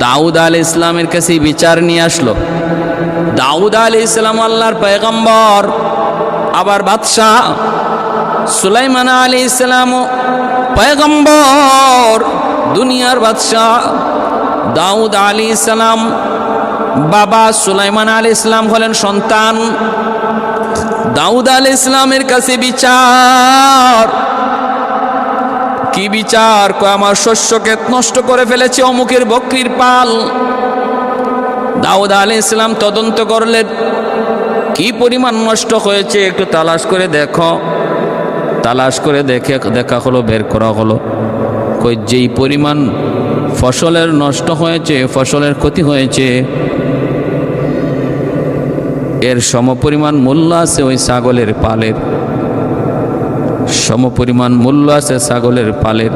দাউদ আলাইহিস সালামের কাছে বিচার নিয়ে আসলো। দাউদ আলাইহিস সালাম আল্লাহর পয়গম্বর, আবার বাদশাহ। সুলাইমান আলাইহিস সালাম পয়গম্বর, দুনিয়ার বাদশাহ। দাউদ আলাইহিস সালাম বাবা, সুলাইমান আলাইহিস সালাম হলেন সন্তান। দাউদ আলাইহিস সালামের কাছে বিচার, কি বিচার? আমার শস্যকে নষ্ট করে ফেলেছে অমুকের বকরির পাল। দাউদ আলাইহিস সালাম তদন্ত করলেন, কি পরিমাণ নষ্ট হয়েছে একটু তালাশ করে দেখো। তালাশ করে দেখা হলো, বের করা হলো, কই যেই পরিমাণ ফসলের নষ্ট হয়েছে, ফসলের ক্ষতি হয়েছে, এর সমপরিমাণ মূল্য আছে ওই ছাগলের পালের, সমপরিমাণ মূল্য আছে ছাগলের পালের।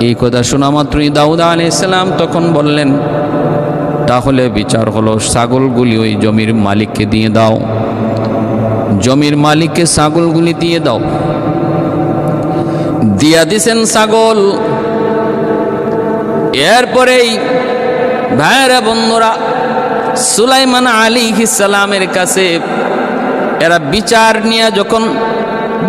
এই কথা শোনা মাত্রই দাউদ আলাইহিস সালাম তখন বললেন, তাহলে বিচার হলো ছাগলগুলি ওই জমির মালিককে দিয়ে দাও, জমির মালিককে ছাগলগুলি দিয়ে দাও। দিয়া দিছেন ছাগল। এরপরেই ভাইরা বন্ধুরা, সুলাইমান আলাইহিস সালামের কাছে এরা বিচার নিয়ে যখন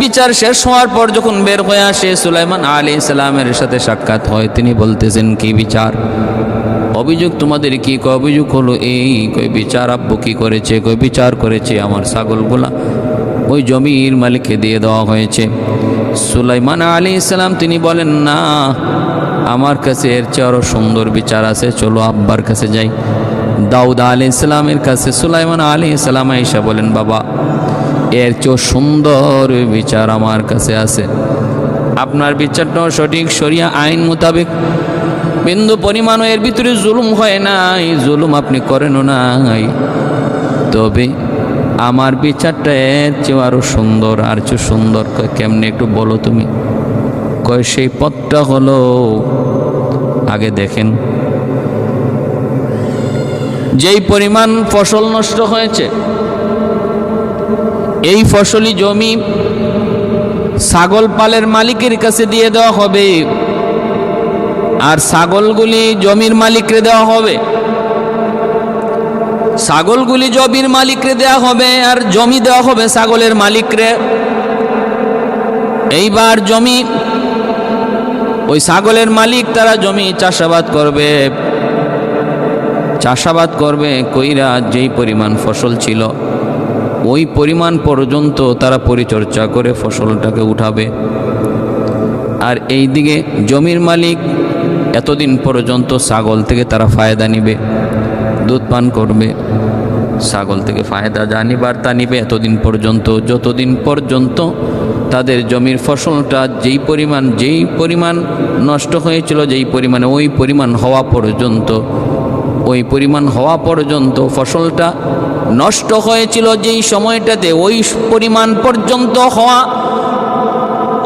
বিচার শেষ হওয়ার পর যখন বের হয়ে আসে, সুলাইমান আলাইহিস সালামের সাথে সাক্ষাৎ হয়। তিনি বলতেছেন, কি বিচার? অভিযোগ তোমাদের কি? অভিযোগ হলো এই, কই বিচার আব্বু কি করেছে? কই বিচার করেছে আমার ছাগলগুলা ওই জমির মালিককে দিয়ে দেওয়া হয়েছে। সুলাইমান আলাইহিস সালাম তিনি বলেন, না, আমার কাছে এর চেয়ে আরো সুন্দর বিচার আছে, চলো আব্বার কাছে যাই। দাউদ আলাইহিস সালামের কাছে সুলাইমান আলাইহিস সালাম আয়েশা বলেন, বাবা, এর চেয়ে সুন্দর বিচার আমার কাছে আছে। আপনার বিচারটাও সঠিক, শরিয়া আইন মোতাবেক, বিন্দু পরিমাণও এর ভিতরে জুলুম হয় নাই, জুলুম আপনি করেনও নাই, তবে আমার বিচারটা এর চেয়ে আরো সুন্দর, আর চেয়ে সুন্দর। কেমনে একটু বলো তুমি? কয় সেই পথটা হলো, আগে দেখেন যেই পরিমাণ ফসল নষ্ট হয়েছে, এই ফসলি জমি ছাগল পালের মালিকের কাছে দিয়ে দেওয়া হবে, আর ছাগলগুলি জমির মালিককে দেওয়া হবে। ছাগলগুলি জমির মালিককে দেওয়া হবে, আর জমি দেওয়া হবে ছাগলের মালিকরে। এইবার জমি, ওই ছাগলের মালিক তারা জমি চাষাবাদ করবে, চাষাবাদ করবে কইরা যেই পরিমাণ ফসল ছিল ওই পরিমাণ পর্যন্ত তারা পরিচর্যা করে ফসলটাকে উঠাবে। আর এই দিকে জমির মালিক এতদিন পর্যন্ত ছাগল থেকে তারা ফায়দা নিবে, দুধ পান করবে, ছাগল থেকে ফায়দা যা নিবার তা নিবে এতদিন পর্যন্ত, যতদিন পর্যন্ত তাদের জমির ফসলটা যেই পরিমাণ নষ্ট হয়েছিল, যেই পরিমাণে ওই পরিমাণ হওয়া পর্যন্ত, ওই পরিমাণ হওয়া পর্যন্ত ফসলটা নষ্ট হয়েছিল যেই সময়টাতে, ওই পরিমাণ পর্যন্ত হওয়া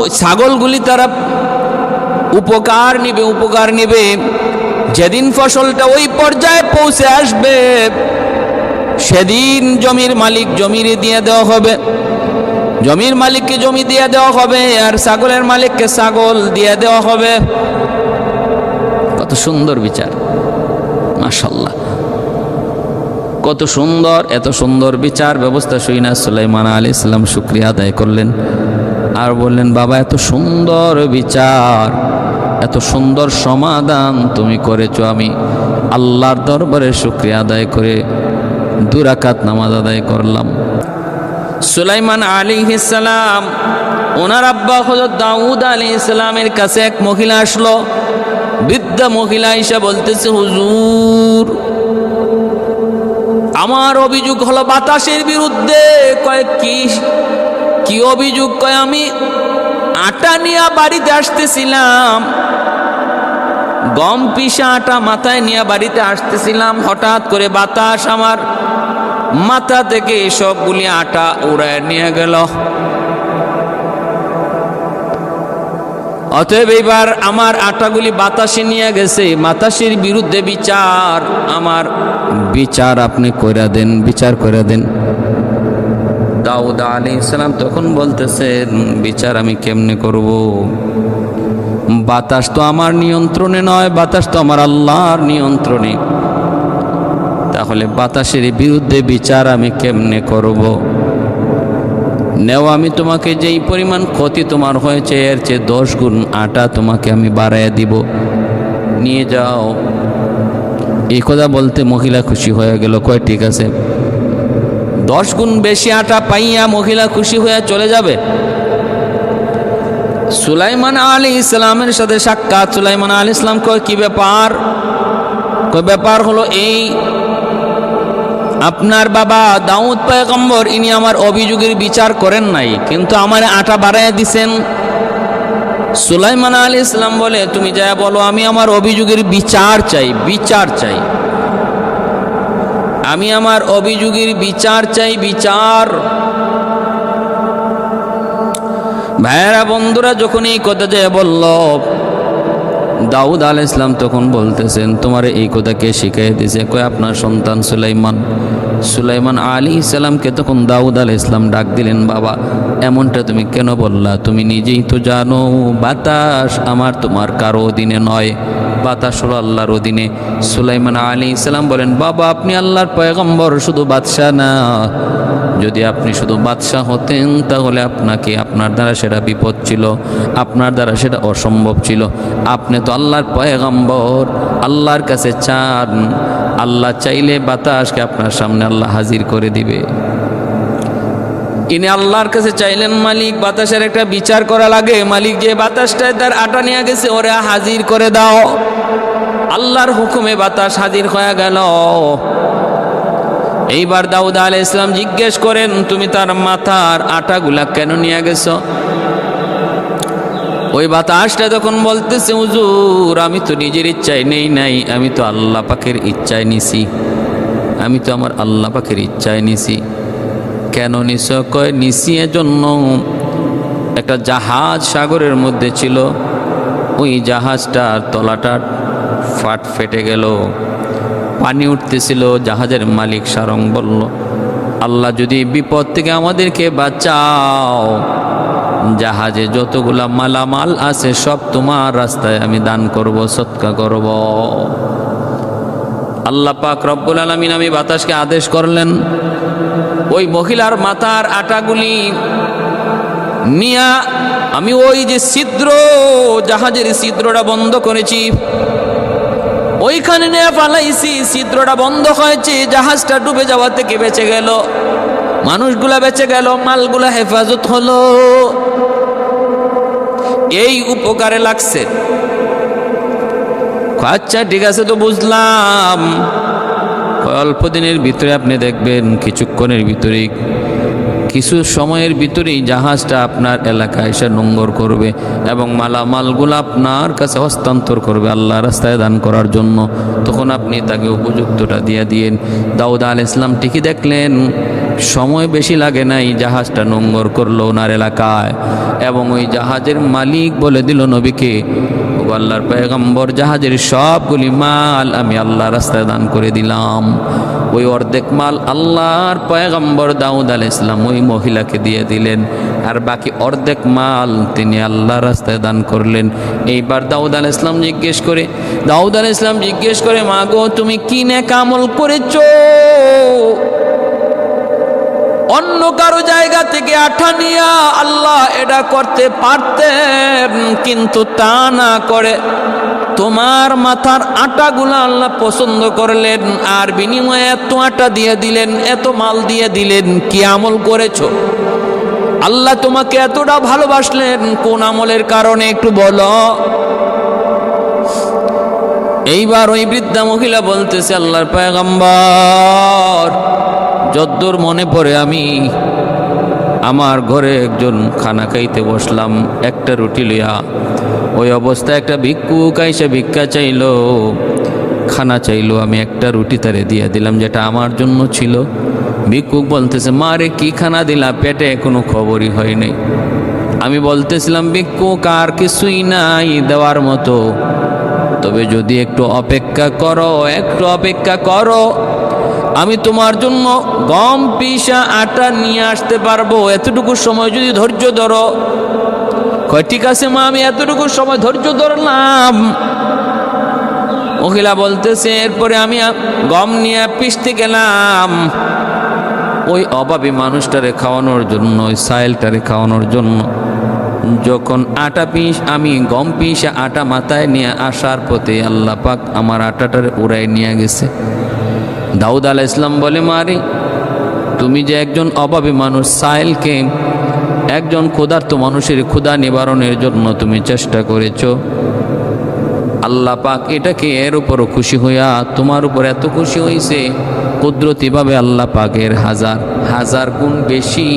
ওই ছাগলগুলি তারা উপকার নিবে। যেদিন ফসলটা ওই পর্যায়ে পৌঁছে আসবে, সেদিন জমির মালিক জমির দিয়ে দেওয়া হবে, জমির মালিককে জমি দিয়ে দেওয়া হবে, আর ছাগলের মালিককে ছাগল দিয়ে দেওয়া হবে। কত সুন্দর বিচার, মাশাআল্লাহ, কত সুন্দর! এত সুন্দর বিচার ব্যবস্থা শুইনা সুলাইমান আলাইহিস সালাম শুকরিয়া আদায় করলেন, আর বললেন, বাবা, এত সুন্দর বিচার, এত সুন্দর সমাধান তুমি করেছো, আমি আল্লাহর দরবারে শুকরিয়া আদায় করে 2 রাকাত নামাজ আদায় করলাম। সুলাইমান আলাইহিস সালাম ওনার আব্বা হযরত দাউদ আলাইহিস সালামের কাছে এক মহিলা আসলো, বৃদ্ধা মহিলা এসে বলতেছে, হুজুর, আমার অভিযোগ হলো বাতাসের বিরুদ্ধে। কয় কি অভিযোগ? কয় আমি আটা নিয়ে বাড়িতে আসতেছিলাম, গম পিষা আটা মাথায় নিয়ে বাড়িতে আসতেছিলাম, হঠাৎ করে বাতাস আমার মাথা থেকে সবগুলি আটা উড়ায় নিয়ে গেল। অতএব এবার আমার আটাগুলি বাতাসে নিয়ে গেছে, বাতাসের বিরুদ্ধে বিচার, আমার বিচার আপনি কইরা দেন, বিচার কইরা দেন। দাউদ আলাইহিস সালাম তখন বলতেছেন, বিচার আমি কেমনে করব? বাতাস তো আমার নিয়ন্ত্রণে নয়, বাতাস তো আমার আল্লাহর নিয়ন্ত্রণে। তাহলে বাতাসের বিরুদ্ধে বিচার আমি কেমনে করব? নেও, আমি তোমাকে যেই পরিমাণ ক্ষতি তোমার হয়েছে এর চেয়ে 10 গুণ আটা তোমাকে আমি বাড়াইয়া দিব, নিয়ে যাও। এই কথা বলতে মহিলা খুশি হয়ে গেল, কয় ঠিক আছে। 10 গুণ বেশি আটা পাইয়া মহিলা খুশি হয়ে চলে যাবে। সুলাইমান আলাইহিস সালামের সাথে সাক্ষাৎ। সুলাইমান আলাইহিস সালাম কয় কি ব্যাপার? কয় ব্যাপার হলো এই, আপনার বাবা দাউদ পয়গম্বর ইনি আমার অভিযোগের বিচার করেন নাই, কিন্তু আমার আটা বাড়াইয়া দিছেন। সুলাইমান আলাইহিস সালাম বলে তুমি যা বলো, আমি আমার অভিযোগের বিচার চাই, বিচার চাই, আমি আমার অভিযোগের বিচার চাই, বিচার। ভাইরা বন্ধুরা, যখন এই কথা যে বলল, দাউদ আলাইহিস সালাম তখন বলতেছেন তোমার এই কথা কে শিখিয়ে দিয়েছে? কয় আপনার সন্তান সুলাইমান। সুলাইমান আলাইহিস সালামকে তখন দাউদ আলাইহিস সালাম ডাক দিলেন, বাবা এমনটা তুমি কেন বললা? তুমি নিজেই তো জানো বাতাস আমার তোমার কারো অধীনে নয়, বাতাস হলো আল্লাহর অধীনে। সুলাইমান আলাইহিস সালাম বলেন, বাবা আপনি আল্লাহর পয়গম্বর, শুধু বাদশাহ না। যদি আপনি শুধু বাদশাহ হতেন তাহলে আপনাকে আপনার দ্বারা সেটা বিপদ ছিল, আপনার দ্বারা সেটা অসম্ভব ছিল। আপনি তো আল্লাহর পয়গম্বর, আল্লাহর কাছে চান, আল্লাহ চাইলে বাতাসকে আপনার সামনে আল্লাহ হাজির করে দিবে। ইনি আল্লাহর কাছে চাইলেন, মালিক বাতাসের একটা বিচার করা লাগে, মালিক যে বাতাসটায় তার আটা নিয়ে গেছে ওরা হাজির করে দাও। আল্লাহর হুকুমে বাতাস হাজির হয়ে গেল। এইবার দাউদ আলাইহিস সালাম জিজ্ঞেস করেন, তুমি তার মাথার আটাগুলা কেন নিয়ে গেছো? ওই বাতাসটা তখন বলতেছে, হুজুর আমি তো নিজের ইচ্ছায় নেই নাই, আমি তো আল্লাহ পাকের ইচ্ছায় নিছি, আমি তো আমার আল্লাহ পাকের ইচ্ছায় নিছি। কেন নিছ? কয় নিছি এজন্য, একটা জাহাজ সাগরের মধ্যে ছিল, ওই জাহাজটার তলাটা ফেটে গেল, পানি উঠতেছিল। জাহাজের মালিক সারং বলল, আল্লাহ যদি বিপদ থেকে আমাদেরকে বাঁচাও, জাহাজে যতগুলা মালামাল আছে সব তোমার রাস্তায় আমি দান করব, সদকা করব। আল্লাহ পাক রব্বুল আলামিন আমি বাতাসকে আদেশ করলেন, ওই মহিলার মাথার আটাগুলি নিয়া আমি ওই যে ছিদ্র, জাহাজের ছিদ্রটা বন্ধ করেছি, ওইখানে নিয়ে পালাইছি, ছিদ্রটা বন্ধ হয়েছে, জাহাজটা ডুবে যাওয়া থেকে বেঁচে গেল, মানুষগুলা বেঁচে গেল, মালগুলা হেফাজত হলো। এই উপকারে লাগছে। আচ্ছা ঠিক আছে, তো বুঝলাম। অল্প দিনের ভিতরে আপনি দেখবেন, কিছুক্ষণের ভিতরেই, কিছু সময়ের ভিতরেই জাহাজটা আপনার এলাকায় এসে নোঙ্গর করবে এবং মালামালগুলো আপনার কাছে হস্তান্তর করবে আল্লাহ রাস্তায় দান করার জন্য। তখন আপনি তাকে উপযুক্তটা দিয়ে দিয়েন। দাউদ আলাইহিস সালাম ঠিকই দেখলেন, সময় বেশি লাগে নাই, জাহাজটা নোঙ্গর করলো ওনার এলাকায়, এবং ওই জাহাজের মালিক বলে দিল নবীকে, ও আল্লাহর পয়গম্বর, জাহাজের সবগুলি মাল আমি আল্লাহ রাস্তায় দান করে দিলাম। ওই অর্ধেক মাল আল্লাহর পয়গম্বর দাউদ আলাইহিস সালাম ওই মহিলাকে দিয়ে দিলেন, আর বাকি অর্ধেক মাল তিনি আল্লাহ রাস্তায় দান করলেন। এইবার দাউদ আলাইহিস সালাম জিজ্ঞেস করে, মা গো তুমি কি নেক আমল করেছো? অন্য কারো জায়গা থেকে আঠা নিয়া আল্লাহ এটা করতে পারতেন, কিন্তু তা না করে তোমার মাথার আটাগুলা আল্লাহ পছন্দ করলেন, আর বিনিময়ে এত আটা দিয়ে দিলেন, এত মাল দিয়ে দিলেন। কি আমল করেছো? আল্লাহ তোমাকে এতটা ভালোবাসলেন কোন আমলের কারণে একটু বলো। এইবার ওই বৃদ্ধা মহিলা বলতেছে, আল্লাহর পয়গম্বর, যদ্দূর মনে পড়ে আমি আমার ঘরে একজন খানা খাইতে বসলাম, একটা রুটি লইয়া, ওই অবস্থায় একটা ভিক্ষুক আইসা ভিক্ষা চাইলো, খানা চাইলো, আমি একটা রুটি তারে দিয়ে দিলাম যেটা আমার জন্য ছিল। ভিক্ষুক বলতেছে, মারে কি খানা দিলা, পেটে কোনো খবরই হয় নাই। আমি বলতেছিলাম, ভিক্ষুক আর কিছুই নাই দেওয়ার মতো, তবে যদি একটু অপেক্ষা করো, আমি তোমার জন্য গম পিষা আটা নিয়ে আসতে পারবো, এতটুকু সময় যদি ধৈর্য ধরো। কয় ঠিক আছে মা, আমি এতটুকু সময় ধৈর্য ধরলাম। মহিলা বলতেছে এরপরে আমি গম নিয়ে পিষতে গেলাম ওই অভাবী মানুষটারে খাওয়ানোর জন্য, ওই সাইলটারে খাওয়ানোর জন্য। যখন আমি গম পিষে আটা মাথায় নিয়ে আসার পথে আল্লাহ পাক আমার আটাটারে উড়াই নিয়ে গেছে। দাউদ আলাইহিস সালাম বলে, মারি তুমি যে একজন অভাবী মানুষ, সাইলকে একজন ক্ষুধার্ত মানুষের ক্ষুধা নিবারণের জন্য তুমি চেষ্টা করেছো, আল্লাহ পাক এটাকে এর উপরও খুশি হইয়া তোমার উপর এত খুশি হয়েছে, কুদরতিভাবে আল্লাহ পাকের হাজার হাজার গুণ বেশি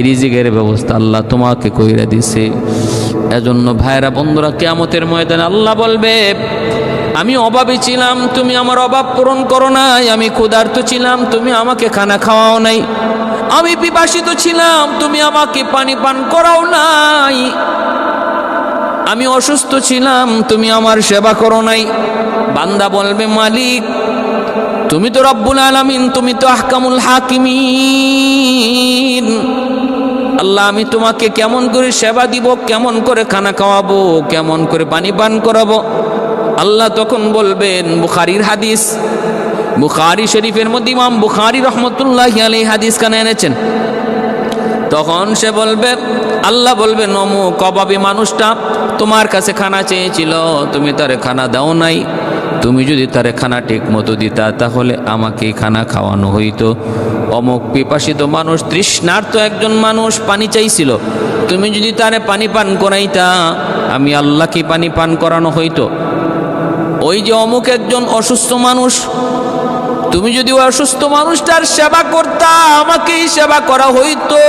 রিজিকের ব্যবস্থা আল্লাহ তোমাকে কইরা দিছে। এজন্য ভাইরা বন্ধুরা, কিয়ামতের ময়দানে আল্লাহ বলবে, আমি অভাবী ছিলাম, তুমি আমার অভাব পূরণ করো নাই। আমি ক্ষুধার্ত ছিলাম, তুমি আমাকে খানা খাওয়াও নাই। আমি পিপাসিত ছিলাম, তুমি আমাকে পানি পান করাও নাই। আমি অসুস্থ ছিলাম, তুমি আমার সেবা করো নাই। বান্দা বলবে, মালিক তুমি তো রব্বুল আলামিন, তুমি তো আহকামুল হাকিমিন। আল্লাহ আমি তোমাকে কেমন করে সেবা দিব, কেমন করে খানা খাওয়াবো, কেমন করে পানি পান করাবো? আল্লাহ তখন বলবেন, বুখারীর হাদিস, বুখারী শরীফের মধ্যে ইমাম বুখারী রহমতুল্লাহি আলাইহি হাদিস খানে এনেছেন। তখন সে বলবে, আল্লাহ বলবেন, অমুক অভাবী মানুষটা তোমার কাছে খানা চেয়েছিল, তুমি তারে খানা দাও নাই। তুমি যদি তারে খানা ঠিক মতো দিতা তাহলে আমাকে খানা খাওয়ানো হইতো। অমুক পিপাসিত মানুষ, তৃষ্ণার্ত একজন মানুষ পানি চাইছিল, তুমি যদি তারে পানি পান করাইতা আমি আল্লাহকে পানি পান করানো হইতো। ওই যে অমুক একজন অসুস্থ মানুষ, তুমি যদি ওই অসুস্থ মানুষটার সেবা করতা আমাকেই সেবা করা হইতো।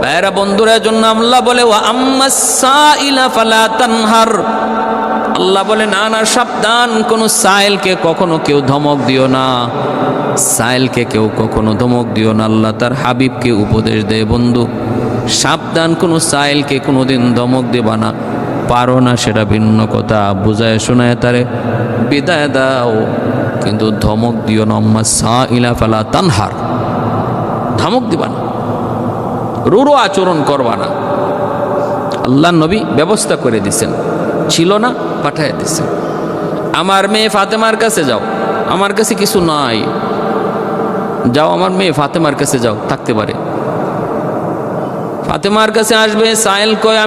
ভাইরা বন্ধুরা, জন্য আল্লাহ বলে, ওয়া আম্মাস সাইলা ফালা তানহার। আল্লাহ বলে, না না, সাবধান, কোন সাইলকে কখনো কেউ ধমক দিও না, সাইলকে কেউ কখনো ধমক দিও না। আল্লাহ তার হাবিবকে উপদেশ দেয়, বন্ধু সাবধান, কোন সাইলকে কোনোদিন ধমক দেবা না। পারো না সেটা ভিন্ন কথা, বুঝায় শোনায় তারে বিদায় দাও, কিন্তু ধমক দিও না। আম্মা সাইলা ফালা তানহার, ধমক দিবা না, রূঢ় আচরণ করবা না। আল্লাহ নবী ব্যবস্থা করে দিছেন, ছিল না পাঠায় দিছেন। আমার মেয়ে ফাতেমার কাছে যাও, আমার কাছে কিছু নাই, যাও আমার মেয়ে ফাতেমার কাছে যাও, থাকতে পারে। ফাতেমার কাছে আসবে, সাইল কয়,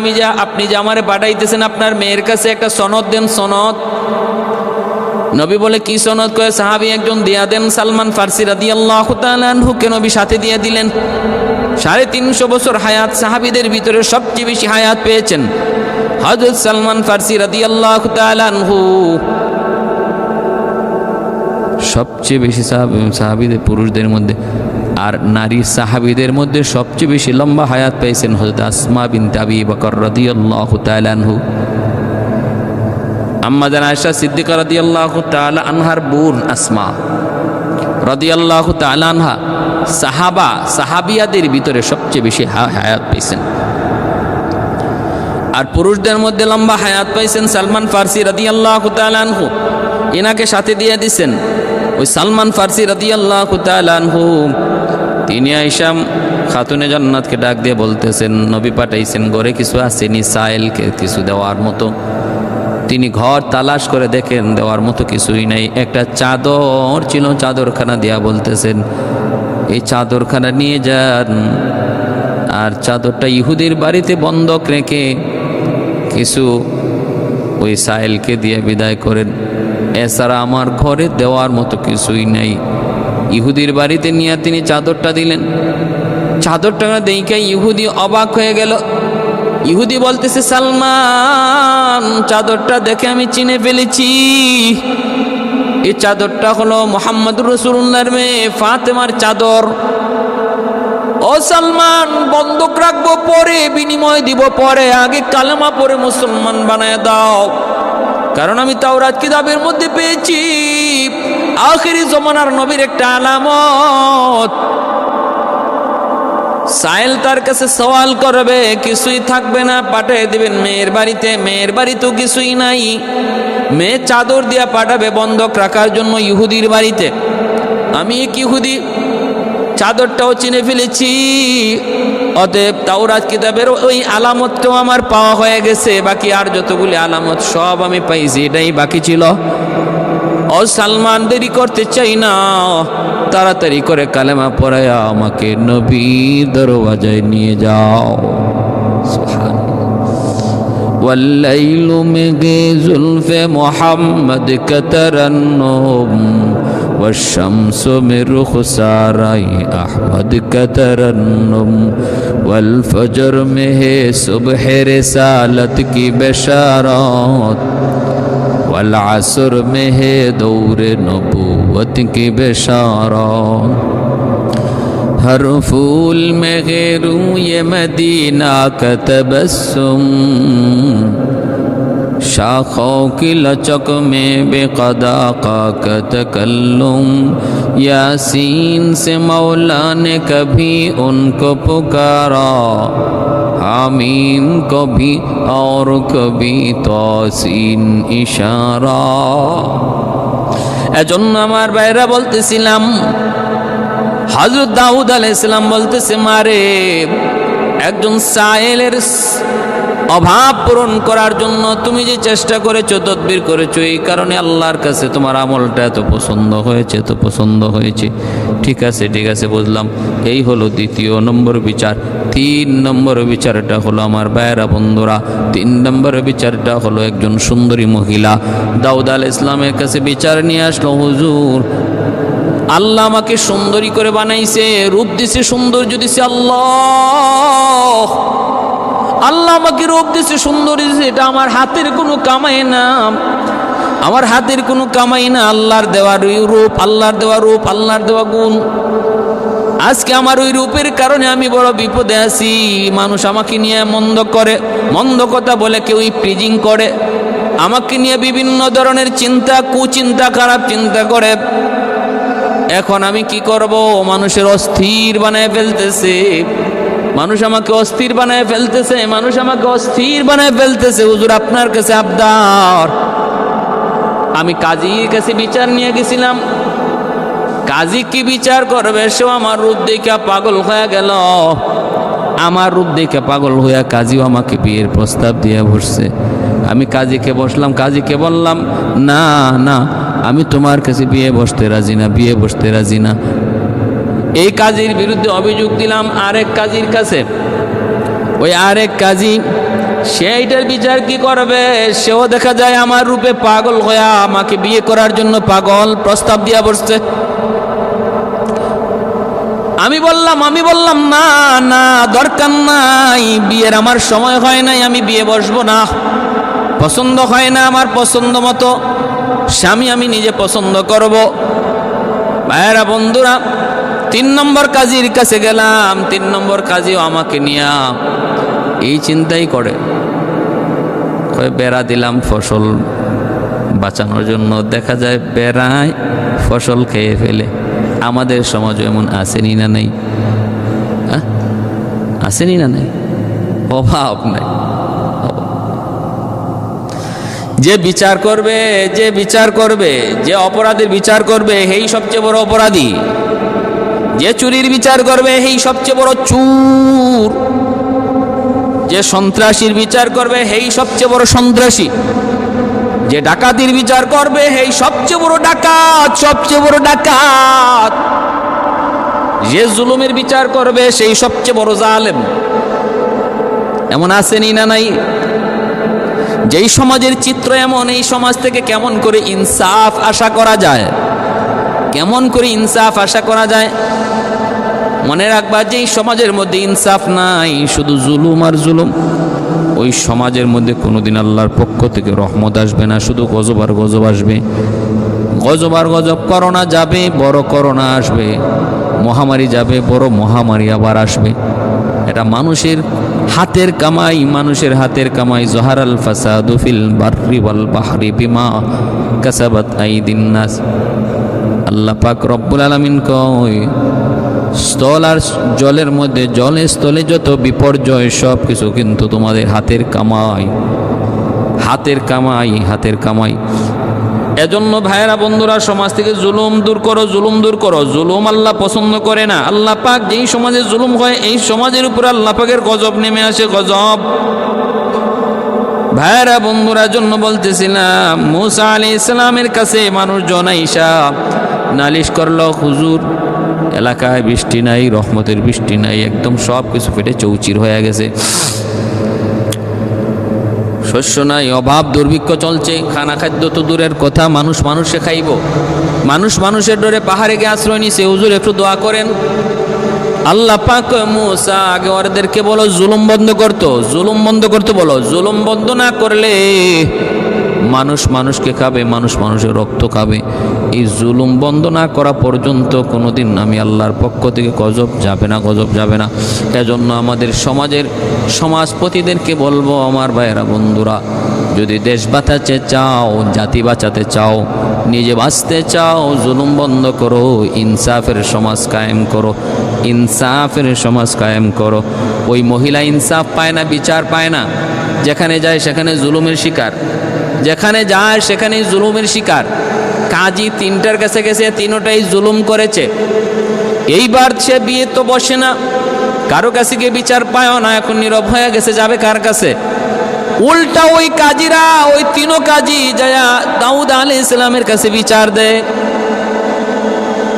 আপনি যে আমারে পাঠাইতেছেন আপনার মেয়ের কাছে একটা সনদ দেন, সনদ। নবী বলে, কি সনদ? কয়, সাহাবী একজন দিয়া দেন, সালমান ফারসি রাদিয়াল্লাহু তাআলা আনহুকে নবী সাথে দিয়ে দিলেন। 350 বছর হায়াত, সাহাবীদের ভিতরে সবচেয়ে বেশি হায়াত পেয়েছেন হযরত সালমান ফারসি রাদিয়াল্লাহু তাআলা আনহু। সবচেয়ে বেশি সাহাবীদের পুরুষদের মধ্যে, আর নারী সাহাবীদের মধ্যে সবচেয়ে বেশি লম্বা হায়াত পেয়েছেন হযরত আসমা বিনতে আবি বকর রাদিয়াল্লাহু তাআলা আনহু। আম্মা জান আয়েশা সিদ্দিকা রাদিয়াল্লাহু তাআলা আনহার বোন আসমা রাদিয়াল্লাহু তাআলা আনহা সাহাবিয়াদের ভিতরে সবচেয়ে বেশি হায়াত পেয়েছেন। আর পুরুষদের মধ্যে লম্বা হায়াত পাইছেন সালমান ফারসি রাদিয়াল্লাহু তাআলা আনহু, এনাকে সাথে দিয়ে দিছেন। ওই সালমান ফারসি রাদিয়াল্লাহু তাআলা আনহু তিনি আয়েশা খাতুনে জান্নাতকে ডাক দিয়ে বলতেছেন, নবী পাঠাইছেন, ঘরে কিছু আসেনি সাইলকে কিছু দেওয়ার মতো। তিনি ঘর তালাশ করে দেখেন, দেওয়ার মতো কিছুই নাই। একটা চাদর ছিল, চাদরখানা দিয়া বলতেছেন, এই চাদরখানা নিয়ে যান, আর চাদরটা ইহুদির বাড়িতে বন্ধক রেখে কিছু ওই সাইলকে দিয়ে বিদায় করেন। এছাড়া আমার ঘরে দেওয়ার মতো কিছুই নাই। ইহুদির বাড়িতে নিয়ে তিনি চাদরটা দিলেন। চাদরটা দেখে ইহুদি অবাক হয়ে গেল। ইহুদি বলতেছে, সালমান, চাদরটা দেখে আমি চিনে ফেলেছি, এই চাদরটা হলো মুহাম্মদুর রাসূলুল্লাহর মেয়ে ফাতেমার চাদর। ও সালমান, বন্ধক রাখবো পরে, বিনিময় দিব পরে, আগে কালেমা পড়ে মুসলমান বানায় দাও, কারণ আমি তাওরাত কিতাবের মধ্যে পেয়েছি আখিরি জমানার নবীর একটা আলামত। সাইল তার কাছে সওয়াল করবে, কিছুই থাকবে না, পাঠিয়ে দিবেন মেয়ের বাড়িতে। মেয়ের বাড়িতেও কিছুই নাই। মেয়ে চাদর দিয়া পাঠাবে বন্ধক রাখার জন্য ইহুদির বাড়িতে। আমি এক ইহুদি, চাদরটাও চিনে ফেলেছি। অতএব তাওরাত কিতাবের ওই আলামতটাও আমার পাওয়া হয়ে গেছে, বাকি আর যতগুলি আলামত সব আমি পাইছি, এটাই বাকি ছিল। ও সালমান, দেরি করতে চাই না, তাড়াতাড়ি করে কালেমা পড়ায়া আমাকে নবীর দরওয়াজায় নিয়ে যাও। والليل में जुल्फ मोहम्मद का तरन्नुम والشمس में रुखसाराए अहमद का तरन्नुम والفجر में है सुबह रिसालत की बशारत والعصر में है दौर नबूवत की बशारत हर फूल में गेरूं ये मदीना का तबस्सुम शाखों की लचक में बेक़दा का तकल्लुम यासीन से मौला ने कभी उनको पुकारा हामीम कभी और कभी तौसीन इशारा। এজন্য আমার ভাইরা বলতেছিলাম, হযরত দাউদ আলাইহিস সালাম বলতেছে, মারে একজন সায়েলের অভাব পূরণ করার জন্য তুমি যে চেষ্টা করেছো, তদবির করেছো, এই কারণে আল্লাহর কাছে তোমার আমলটা এত পছন্দ হয়েছে, এত পছন্দ হয়েছে। ঠিক আছে, ঠিক আছে, বুঝলাম। এই হলো দ্বিতীয় নম্বর বিচার। 3 নম্বর বিচারটা হলো আমার ভাইয়েরা বন্ধুরা, 3 নম্বর বিচারটা হলো একজন সুন্দরী মহিলা দাউদ আলাইহিস সালামের কাছে বিচার নিয়ে আসলো, হুজুর আল্লাহ আমাকে সুন্দরী করে বানাইছে, রূপ দিছে, সৌন্দর্য দিছে, আল্লাহ আল্লাহ আমাকে রূপ দিছে, সৌন্দর্য দিছে, এটা আমার হাতের কোনো কামাই না, আমার হাতের কোনো কামাই না, আল্লাহর দেওয়া রূপ, আল্লাহর দেওয়া রূপ, আল্লাহর দেওয়া গুণ। আজকে আমার ওই রূপের কারণে আমি বড় বিপদে আছি। মানুষ আমাকে নিয়ে মন্দ করে, মন্দ কথা বলে, কেউ প্রিজিং করে, আমাকে নিয়ে বিভিন্ন ধরনের চিন্তা, কুচিন্তা, খারাপ চিন্তা করে। এখন আমি কি করব? মানুষের অস্থির বানায় ফেলতেছে, মানুষ আমাকে অস্থির বানায় ফেলতেছে, মানুষ আমাকে অস্থির বানায় ফেলতেছে। হুজুর আপনার কাছে আবদার। আমি কাজীর কাছে বিচার নিয়ে গেছিলাম, কাজী কি বিচার করবে? সেও আমার রূপ দেখে পাগল হয়ে গেল, আমার রূপ দেখে পাগল হইয়া কাজীও আমাকে বিয়ের প্রস্তাব দিয়ে বসছে। আমি কাজীকে বসলাম, কাজীকে বললাম, না না, আমি তোমার কাছে বিয়ে বসতে রাজি না, বিয়ে বসতে রাজি না। এই কাজীর বিরুদ্ধে অভিযোগ দিলাম আরেক কাজীর কাছে। ওই আরেক কাজী সেইটার বিচার কি করবে? সেও দেখা যায় আমার রূপে পাগল হইয়া আমাকে বিয়ে করার জন্য পাগল, প্রস্তাব দিয়া বসছে। আমি বললাম না না, দরকার নাই, বিয়ের আমার সময় হয় নাই, আমি বিয়ে বসবো না, পছন্দ হয় না আমার পছন্দ মতো স্বামী আমি নিজে পছন্দ করব। ভাইয়েরা বন্ধুরা, 3 নম্বর কাজীর কাছে গেলাম, 3 নম্বর কাজীও আমাকে নিয়ে এই চিন্তাই করে। বেড়া দিলাম ফসল বাঁচানোর জন্য, দেখা যায় বেড়ায় ফসল খেয়ে ফেলে। আমাদের সমাজে এমন আসেনি না নেই? আসেনি না নেই? অভাব নাই। যে বিচার করবে, যে বিচার করবে, যে অপরাধের বিচার করবে, সেই সবচেয়ে বড় অপরাধী। যে চুরির বিচার করবে, সেই সবচেয়ে বড় চুর। যে সন্ত্রাসীর বিচার করবে, সেই সবচেয়ে বড় সন্ত্রাসী। যে ডাকাতির বিচার করবে, সেই সবচেয়ে বড় ডাকাত, সবচেয়ে বড় ডাকাত। যে জুলুমের বিচার করবে, সেই সবচেয়ে বড় জালেম। এমন আসেনি না নাই? যেই সমাজের চিত্র এমন, এই সমাজ থেকে কেমন করে ইনসাফ আশা করা যায়? কেমন করে ইনসাফ আশা করা যায়? মনে রাখবা, যেই সমাজের মধ্যে ইনসাফ নাই, শুধু জুলুম আর জুলুম, ওই সমাজের মধ্যে কোনোদিন আল্লাহর পক্ষ থেকে রহমত আসবে না, শুধু গজব আর গজব আসবে। গজব আর গজব, করোনা যাবে, বড় করোনা আসবে, মহামারী যাবে, বড় মহামারী আবার আসবে। এটা মানুষের হাতের কামাই, মানুষের হাতের কামাই। জহারাল ফাসাদু ফিল বাররি ওয়াল বাহরি বিমা কাসাবাত আইদিন নাস। আল্লাহ পাক রব্বুল আলামিন কয়, স্থল আর জলের মধ্যে, জলে স্থলে যত বিপর্যয়, সব কিছু কিন্তু তোমাদের হাতের কামাই, হাতের কামাই, হাতের কামাই। এজন্য ভাইয়েরা বন্ধুরা, সমাজ থেকে জুলুম দূর করো, জুলুম দূর করো। জুলুম আল্লাহ পছন্দ করে না। আল্লাহ পাক যেই সমাজে জুলুম হয়, এই সমাজের উপর আল্লাহ পাকের গজব নেমে আসে, গজব। ভাইয়েরা বন্ধুরা, জন্য বলতেছিলাম, মুসা আলাইহিস সালামের কাছে মানুষজন আইসা নালিশ করলো, হুজুর এলাকায় বৃষ্টি নাই, রহমতের বৃষ্টি নাই, একদম সব কিছু ফেটে চৌচির হয়ে গেছে, শস্য নাই, অভাব দুর্ভিক্ষ চলছে, খানা খাদ্য তো দূরের কথা, মানুষ মানুষে খাইব। মানুষ মানুষের ডরে পাহাড়ে গিয়ে আশ্রয় নিছে, হুজুর একটু দোয়া করেন। আল্লাহ পাক মুসা, আগে ওদেরকে বলো জুলুম বন্ধ করতো, জুলুম বন্ধ করতে বলো। জুলুম বন্ধ না করলে মানুষ মানুষকে খাবে, মানুষ মানুষের রক্ত খাবে। এই জুলুম বন্ধ না করা পর্যন্ত কোনোদিন আমি আল্লাহর পক্ষ থেকে গজব যাবে না, গজব যাবে না। এজন্য আমাদের সমাজের সমাজপতিদেরকে বলবো, আমার ভাইয়েরা বন্ধুরা, যদি দেশ বাঁচাতে চাও, জাতি বাঁচাতে চাও, নিজে বাঁচতে চাও, জুলুম বন্ধ করো, ইনসাফের সমাজ কায়েম করো, ইনসাফের সমাজ কায়েম করো। ওই মহিলা ইনসাফ পায় না, বিচার পায় না, যেখানে যায় সেখানে জুলুমের শিকার, যেখানে যায় সেখানেই জুলুমের শিকার। কাজী তিনটার কাছে গেছে, তিনটাই জুলুম করেছে। এইবার সে বিয়ে তো বসে না, কারো কাছে গিয়ে বিচার পায় না, এখন নীরব হয়ে গেছে, যাবে কার কাছে? উল্টা ওই কাজীরা, ওই তিনও কাজী যায়া দাউদ আলাইহিস সালামের কাছে বিচার দেয়,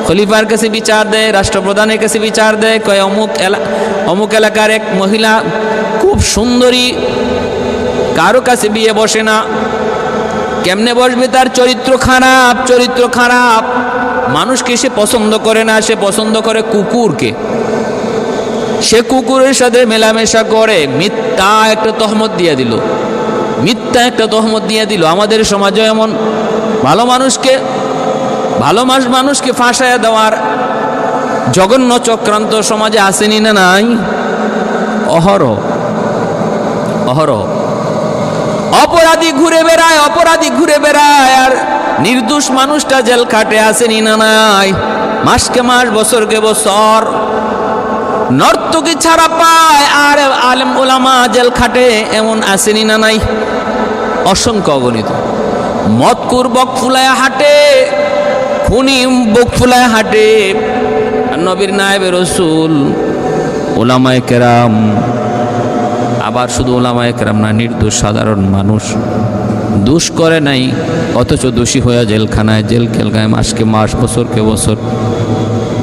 খলিফার কাছে বিচার দেয়, রাষ্ট্রপ্রধানের কাছে বিচার দেয়, কয় অমুক এলাকার এক মহিলা খুব সুন্দরী, কারো কাছে বিয়ে বসে না, কেমনে বসবে? তার চরিত্র খারাপ, চরিত্র খারাপ, মানুষকে সে পছন্দ করে না, সে পছন্দ করে কুকুরকে। সে কুকুরের সাথে মেলামেশা করে, মিথ্যা একটা তহমত দিয়ে দিল, মিথ্যা একটা তহমত দিয়ে দিল। আমাদের সমাজে এমন ভালো মানুষকে ফাঁসায় দেওয়ার জঘন্য চক্রান্ত সমাজে আসেনি না নাই? অহরহ অহরহ অপরাধী ঘুরে বেড়ায়, অপরাধী ঘুরে বেড়ায়, আর নির্দোষ মানুষটা জেল খাটে, আসেনি না নাই? মাসকে মাস, বছরকে বছর নর্তকী ছাড়া পায়, আর আলেম ওলামা জেল খাটে, এমন আসেনি না নাই? অসংখ্য অগণিত। মদকুর বক ফুলায় হাঁটে, খুনি বুক ফুলায় হাঁটে, নবীর নায়েবে রাসূল ওলামায়ে কেরাম, আবার শুধু ওলামায়ে কেরাম না, নির্দোষ সাধারণ মানুষ দোষ করে নাই, অথচ দোষী হয়ে জেলখানায়, জেলখানায় মাসকে মাস, বছরকে বছর।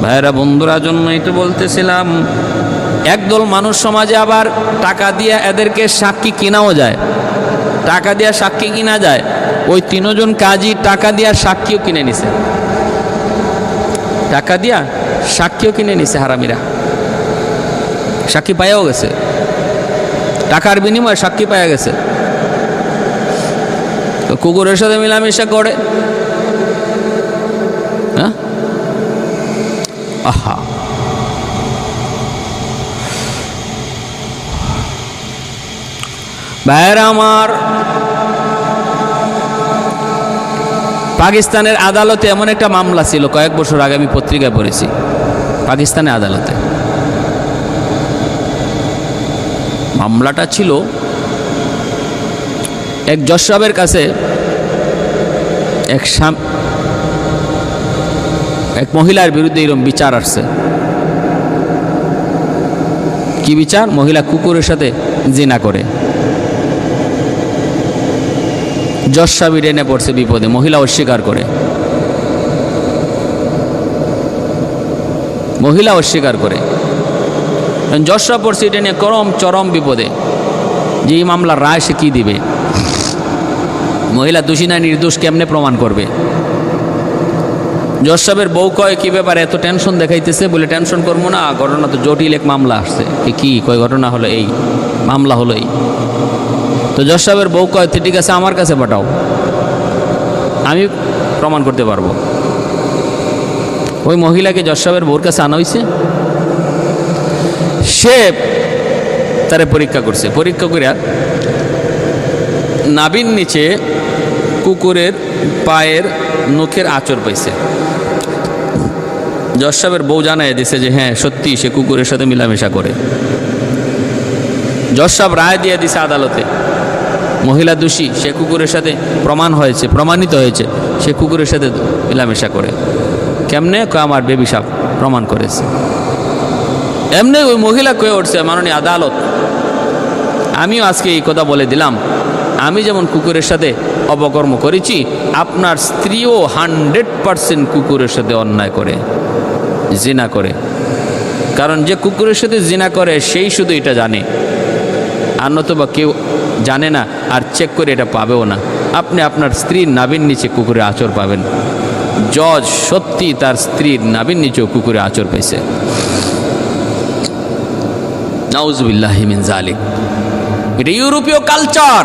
ভাইয়েরা বন্ধুরা, জন্যই তো বলতেছিলাম, একদল মানুষ সমাজে আবার টাকা দিয়ে এদেরকে সাক্ষী কিনাও যায়, টাকা দিয়া সাক্ষী কিনা যায়। ওই তিনজন কাজী টাকা দিয়া সাক্ষীও কিনে নিছে, টাকা দিয়া সাক্ষীও কিনে নিছে, হারামিরা। সাক্ষী পাইয়াও গেছে, টাকার বিনিময়ে সাক্ষী পাওয়া গেছে। তো কুকুরের সাথে মেলামেশা করে, হ্যাঁ, আহা, ভাইয়েরা আমার, পাকিস্তানের আদালতে এমন একটা মামলা ছিল, কয়েক বছর আগে আমি পত্রিকায় পড়েছি। পাকিস্তানের আদালতে মামলাটা ছিল, এক জজ সাহেবের কাছে এক মহিলার বিরুদ্ধে এরকম বিচার আসছে। কি বিচার? মহিলা কুকুরের সাথে জিনা করে। জজ সাহেব এনে পড়ছে বিপদে, মহিলা অস্বীকার করে, মহিলা অস্বীকার করে। জজ সাহেব পড়ছে এটা নিয়ে চরম বিপদে, যে এই মামলার রায় সে কি দিবে, মহিলা দোষী না নির্দোষ কেমনে প্রমাণ করবে। জজ সাহেবের বউ কয়, কি ব্যাপার এত টেনশন দেখাইতেছে? বলে, টেনশন করবো না, ঘটনা তো জটিল, এক মামলা আসছে। কি কয়? ঘটনা হলো এই, মামলা হলো এই। তো জজ সাহেবের বউ কয়, ঠিক আছে, আমার কাছে পাঠাও, আমি প্রমাণ করতে পারবো। ওই মহিলাকে জজ সাহেবের বউর কাছে আনা হয়েছে, সে তারে পরীক্ষা করছে। পরীক্ষা করে নাভির নিচে কুকুরের পায়ের নখের আঁচড় পাইছে। জজ সাহেবের বউ জানায় দিছে যে হ্যাঁ সত্যি সে কুকুরের সাথে মিলামেশা করে। জজ সাহেব রায় দিয়ে দিছে আদালতে, মহিলা দোষী, সে কুকুরের সাথে প্রমাণিত হয়েছে, সে কুকুরের সাথে মেলামেশা করে। কেমনে? আমার বেবিসাপ প্রমাণ করেছে। এমনি ওই মহিলা কয়ে উঠছে, মাননীয় আদালত, আমিও আজকে এই কথা বলে দিলাম, আমি যেমন কুকুরের সাথে অপকর্ম করেছি, আপনার স্ত্রীও 100% কুকুরের সাথে অন্যায় করে, জিনা করে। কারণ যে কুকুরের সাথে জিনা করে সেই শুধু এটা জানে, আর নতুবা কেউ জানে না, আর চেক করে এটা পাবেও না। আপনি আপনার স্ত্রীর নাভির নিচে কুকুরের আঁচড় পাবেন। জজ সত্যি তার স্ত্রীর নাভির নিচেও কুকুরে আঁচড় পেয়েছে। নাউজুবিল্লাহি মিন যালিক। এটা ইউরোপীয় কালচার,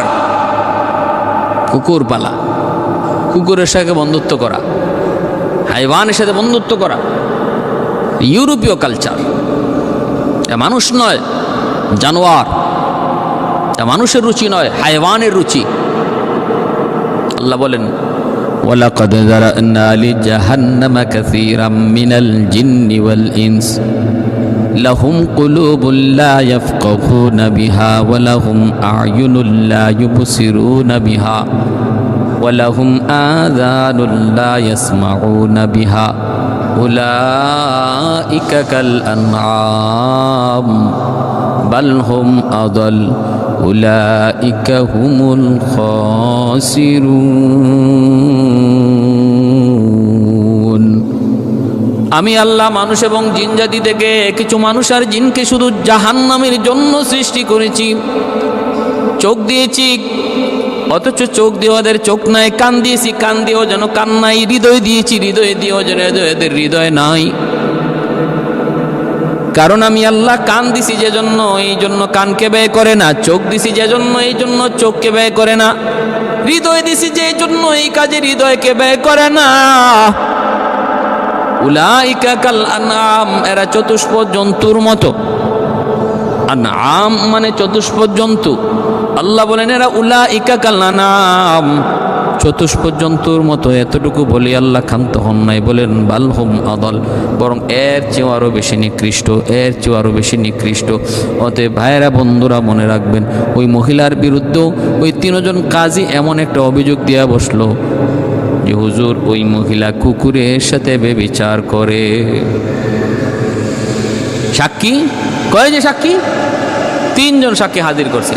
কুকুর পালা, কুকুরের সাথে বন্ধুত্ব করা, হাইওয়ানের সাথে বন্ধুত্ব করা, ইউরোপীয় কালচার। মানুষ নয়, জানোয়ার। মানুষের রুচি নয়, হাইওয়ানের রুচি। আল্লাহ বলেন, ওয়ালাকাদ যারানা লিজাহান্নামা কাসীরাম মিনাল জিন্নি ওয়াল ইনস লাহুম কুলুবুল লা ইয়াফকাহুনা বিহা ওয়া লাহুম আ'য়ুনুল লা ইউবসিরুনা বিহা ওয়া লাহুম আযানুল লা ইয়াসমাউনা বিহা উলাইকা কাল আনআম বাল হুম আদাল উলাইকা হুমুল খাসিরুন। আমি আল্লাহ মানুষ এবং জিন জাতি থেকে কিছু মানুষ আর জিনকে শুধু জাহান্নামের জন্য সৃষ্টি করেছি। চোখ দিয়েছি, অথচ চোখ দিয়ে ওদের চোখ নাই। কান দিয়েছি, কান দিয়েও যেন কান নাই। হৃদয় দিয়েছি, হৃদয় দিয়েও যেন এদের হৃদয় নাই। কারণ আমি আল্লাহ কান দিছি যে জন্য, এই জন্য কানকে ব্যয় করে না। চোখ দিছি যে জন্য, এই জন্য চোখকে ব্যয় করে না। হৃদয় দিছি যে জন্য, এই কাজে হৃদয়কে ব্যয় করে না। উলাইকা কাল আনআম, এরা চতুষ্পদ জন্তুর মতো। আনআম মানে চতুষ্পদ জন্তু। আল্লাহ বলেন এরা উলাইকা কাল আনআম, চতুষ্পদ জন্তুর মতো। এতটুকু বলি আল্লাহ ক্ষান্ত হন নাই, বলেন বাল হুম আদাল, বরং এর চেয়েও আরও বেশি নিকৃষ্ট, এর চেয়েও আরও বেশি নিকৃষ্ট। অতএব ভাইয়েরা, বন্ধুরা, মনে রাখবেন, ওই মহিলার বিরুদ্ধেও ওই 3 জন কাজী এমন একটা অভিযোগ দেওয়া বসলো যে হুজুর, ওই মহিলা কুকুরের সাথে ব্যভিচার করে। সাক্ষী কয় যে সাক্ষী 3 জন সাক্ষী হাজির করছে,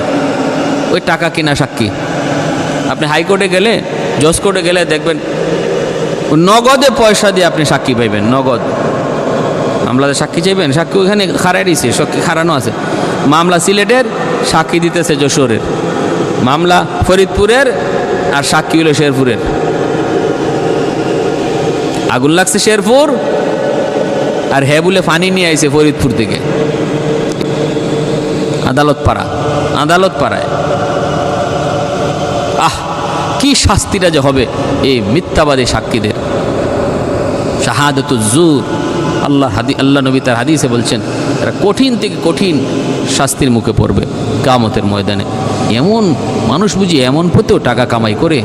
ওই টাকা কিনা সাক্ষী। আপনি হাইকোর্টে গেলে, জজ কোর্টে গেলে দেখবেন নগদে পয়সা দিয়ে আপনি সাক্ষী পাইবেন, নগদ। মামলাতে সাক্ষী চাইবেন, সাক্ষী ওইখানে খাড়াই দিছে, সাক্ষী খাড়ানো আছে। মামলা সিলেটের, সাক্ষী দিতেছে যশোরের। মামলা ফরিদপুরের, আর সাক্ষী হলো শেরপুরের। আগুন লাগছে শেরপুর, আর হ্যাঁ বলে পানি নিয়ে আইছে ফরিদপুর থেকে। আদালত পাড়ায়। কি শাস্তিটা যে হবে এই মিথ্যাবাদী সাক্ষীদের। শাহাদাতুজ জুর, আল্লাহ নবী তার হাদিসে বলছেন, এরা কঠিন থেকে কঠিন শাস্তির মুখে পড়বে কিয়ামতের ময়দানে। এমন মানুষ বুঝি এমন পথেও টাকা কামাই করে,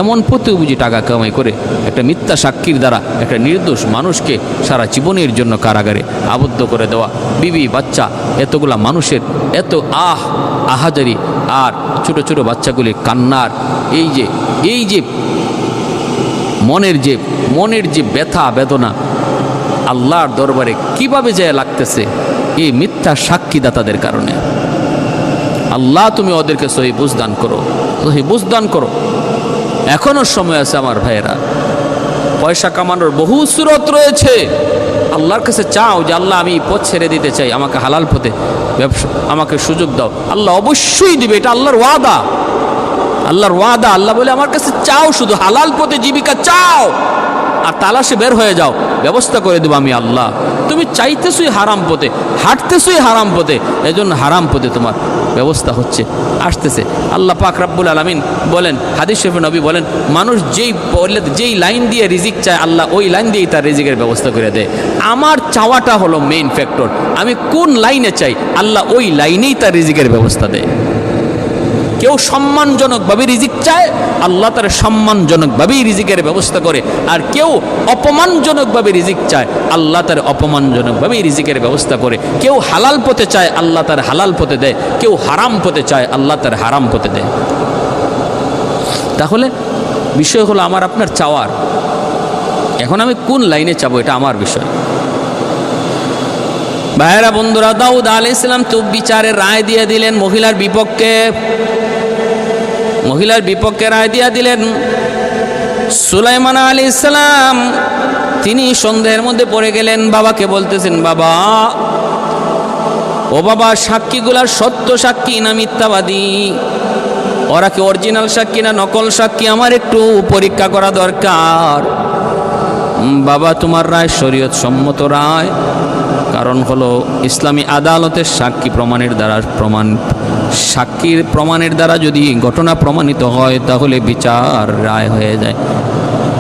এমন পথেও বুঝি টাকা কামাই করে একটা মিথ্যা সাক্ষীর দ্বারা একটা নির্দোষ মানুষকে সারা জীবনের জন্য কারাগারে আবদ্ধ করে দেওয়া। বিবি বাচ্চা, এতগুলা মানুষের এত আহাজারি, আর ছোট ছোট বাচ্চাগুলির কান্নার এই যে মনের যে ব্যথা বেদনা আল্লাহর দরবারে কিভাবে যায় লাগতেছে এই মিথ্যা সাক্ষীদাতাদের কারণে। আল্লাহ তুমি ওদেরকে সহি বুঝ দান করো। এখনো সময় আছে আমার ভাইয়েরা, পয়সা কামানোর বহু সুরত রয়েছে। আল্লাহর কাছে চাও যে আল্লাহ, আমি পথ ছেড়ে দিতে চাই, আমাকে হালাল পথে ব্যবসা, আমাকে সুযোগ দাও। আল্লাহ অবশ্যই দিবে, এটা আল্লাহর ওয়াদা। আল্লাহ বলে আমার কাছে চাও, শুধু হালাল পথে জীবিকা চাও, আর তালাশে বের হয়ে যাও, ব্যবস্থা করে দেবো আমি আল্লাহ। তুমি চাইতেছই হারাম পথে, হাঁটতেছই হারাম পথে, এজন্য হারাম পথে তোমার ব্যবস্থা হচ্ছে, আসতেছে। আল্লাহ পাক রব্বুল আলামিন বলেন, হাদিস শরীফে নবী বলেন, মানুষ যেই লাইন দিয়ে রিজিক চায়, আল্লাহ ওই লাইন দিয়েই তার রিজিকের ব্যবস্থা করে দেয়। আমার চাওয়াটা হলো মেইন ফ্যাক্টর। আমি কোন লাইনে চাই, আল্লাহ ওই লাইনেই তার রিজিকের ব্যবস্থা দেয়। কেউ সম্মানজনকভাবে রিজিক চায়, আল্লাহ তার সম্মানজনকভাবেই রিজিকের ব্যবস্থা করে। আর কেউ অপমানজনকভাবে রিজিক চায়, আল্লাহ তার অপমানজনকভাবেই রিজিকের ব্যবস্থা করে। কেউ হালাল পথে চায়, আল্লাহ তার হালাল পথে দেয়। কেউ হারাম পথে চায়, আল্লাহ তার হারাম পথে দেয়। তাহলে বিষয় হলো আমার আপনার চাওয়ার। এখন আমি কোন লাইনে চাবো এটা আমার বিষয়। ভাইয়েরা বন্ধুরা, দাউদ আলাইহিস সালাম তো বিচারের রায় দিয়ে দিলেন মহিলার বিপক্ষে রায় দিয়ে দিলেন। সুলাইমান আলাইহিস সালাম তিনি সন্দেহের মধ্যে পড়ে গেলেন। বাবাকে বলতেছেন, বাবা, ও বাবা, সাক্ষীগুলা সত্য সাক্ষী না মিথ্যাবাদী? ওরা কি অরিজিনাল সাক্ষী না নকল সাক্ষী? আমার একটু পরীক্ষা করা দরকার। বাবা, তোমার রায় শরীয়ত সম্মত রায়। কারণ হলো ইসলামী আদালতের সাক্ষীর প্রমাণের দ্বারা যদি ঘটনা প্রমাণিত হয় তাহলে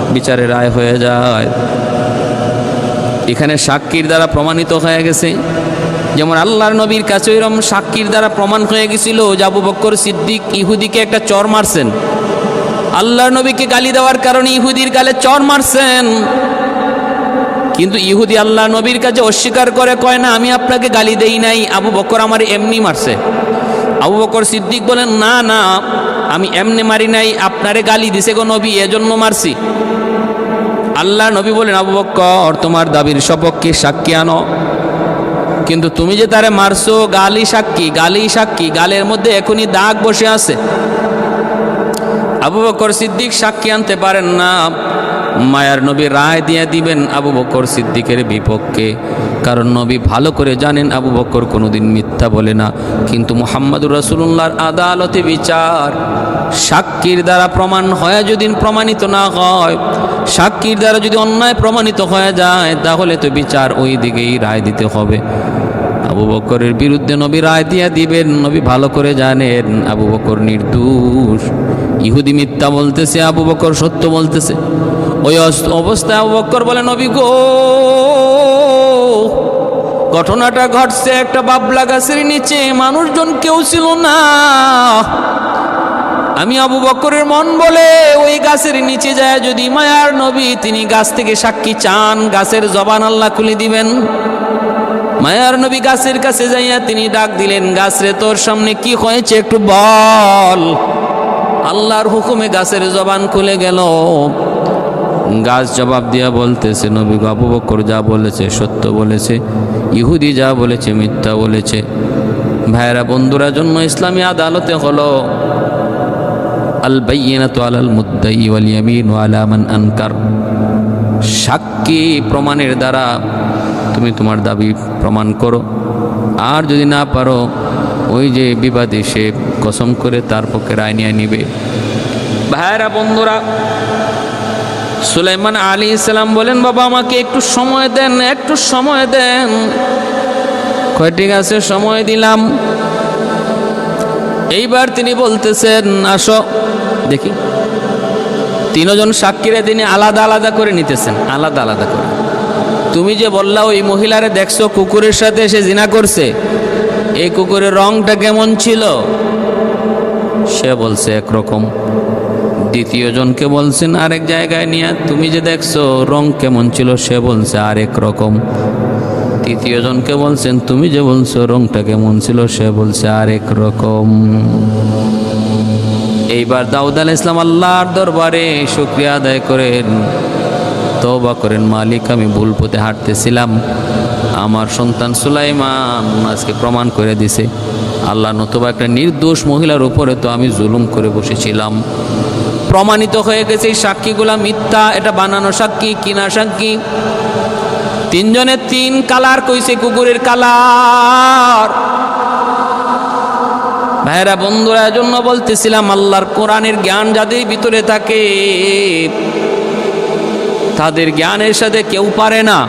বিচারের রায় হয়ে যায়। এখানে সাক্ষীর দ্বারা প্রমাণিত হয়ে গেছে। যেমন আল্লাহর নবীর কাছে এরকম সাক্ষীর দ্বারা প্রমাণ হয়ে গেছিল যে আবু বকর সিদ্দিক ইহুদিকে একটা চর মারছেন। আল্লাহর নবীকে গালি দেওয়ার কারণে ইহুদির গালে চর মারছেন, কিন্তু ইহুদি আল্লাহ নবীর কাছে অস্বীকার করে, কয় না, আমি আপনাকে গালি দেই নাই, আবু বকর আমার এমনি মারছে। আবু বকর সিদ্দিক বলেন, না না, আমি এমনি মারি নাই, আপনারে গালি দিছে গো নবী, এজন্য মারছি। আল্লাহ নবী বলেন, আবু বকর, তোমার দাবির সপক্ষে সাক্ষী আনো। কিন্তু তুমি যে তারে মারছো, গালি সাক্ষী, গালের মধ্যে এখনই দাগ বসে আছে। আবু বকর সিদ্দিক সাক্ষী আনতে পারেন না। মায়ার নবী রায় দিয়ে দিবেন আবু বকর সিদ্দিকের বিপক্ষে, কারণ নবী ভালো করে জানেন আবু বকর কোনোদিন মিথ্যা বলে না। কিন্তু মুহাম্মদুর রাসূলুল্লাহর আদালতে বিচার সাক্ষীর দ্বারা প্রমাণ হয়ে যদি প্রমাণিত না হয়, সাক্ষীর দ্বারা যদি অন্যায় প্রমাণিত হয়ে যায়, তাহলে তো বিচার ওই দিকেই রায় দিতে হবে। আবু বকরের বিরুদ্ধে নবী রায় দিয়ে দিবেন। নবী ভালো করে জানেন আবু বকর নির্দোষ। ইহুদি মিথ্যা বলতেছে, আবু বকর সত্য বলতেছে। ওই অবস্থায় আবু বকর বলে, নবী গো, ঘটনাটা ঘটছে একটা বাবলা গাছের নিচে, মানুষজন কেউ ছিল না। আমি আবু বকরের মন বলে ওই গাছের নিচে যায় যদি মায়ার নবী তিনি গাছ থেকে সাক্ষী চান, গাছের জবান আল্লাহ খুলে দিবেন। মায়ার নবী গাছের কাছে যাইয়া তিনি ডাক দিলেন, গাছ রে, তোর সামনে কি হয়েছে একটু বল। আল্লাহর হুকুমে গাছের জবান খুলে গেল। গাছ জবাব দিয়া বলতেছে, নবী গো, আবু বকর যা বলেছে সত্য বলেছে, ইহুদি যা বলেছে মিথ্যা বলেছে। ভাইরা বন্ধুরা, জন্য ইসলামী আদালতে হলো আল বাইয়িনাতু আলাল মুদ্দাই ওয়াল ইয়ামিনু আলা মান আনকার। সাক্ষী প্রমাণের দ্বারা তুমি তোমার দাবি প্রমাণ করো, আর যদি না পারো ওই যে বিবাদী সে কসম করে তার পক্ষে রায় নিয়ে নিবে। ভাইরা বন্ধুরা, সুলাইমান আলাইহিস সালাম বলেন, বাবা আমাকে একটু সময় দেন। কয় ঠিক আছে, সময় দিলাম। এইবার তিনি বলতেছেন, আসো দেখি। তিনজন সাক্ষীরে তিনি আলাদা আলাদা করে নিতেছেন, আলাদা আলাদা করে। তুমি যে বললা ওই মহিলারে দেখছো কুকুরের সাথে সে জিনা করছে, এই কুকুরের রংটা কেমন ছিল? সে বলছে একরকম। দ্বিতীয় জনকে বলছেন আরেক জায়গায় নিয়ে, তুমি যে দেখছো রং কেমন ছিল? সে বলছে আরেক রকম। তৃতীয় জনকে বলছেন, তুমি যে বলছো রংটা কেমন ছিল? সে বলছে আরেক রকম। এইবার দাউদ আলাইহিস সালাম আল্লাহর দরবারে শুকরিয়া আদায় করেন, তওবা করেন, মালিক আমি ভুল পথে হাঁটতেছিলাম, আমার সন্তান সুলাইমান আজকে প্রমাণ করে দিছে আল্লাহ, নতুবা একটা নির্দোষ মহিলার উপরে তো আমি জুলুম করে বসেছিলাম। প্রমাণিত হয়ে গেছে এই সাক্ষীগুলা মিথ্যা, এটা বানানো সাক্ষী, কিনা সাক্ষী। তিনজনের তিন কালার কইছে, কুকুরের কালার। ভাইরা বন্ধুরা, জন্য বলতেছিলাম আল্লাহর কোরআনের জ্ঞান যাদের ভিতরে থাকে তাদের জ্ঞানের সাথে কেউ পারে না।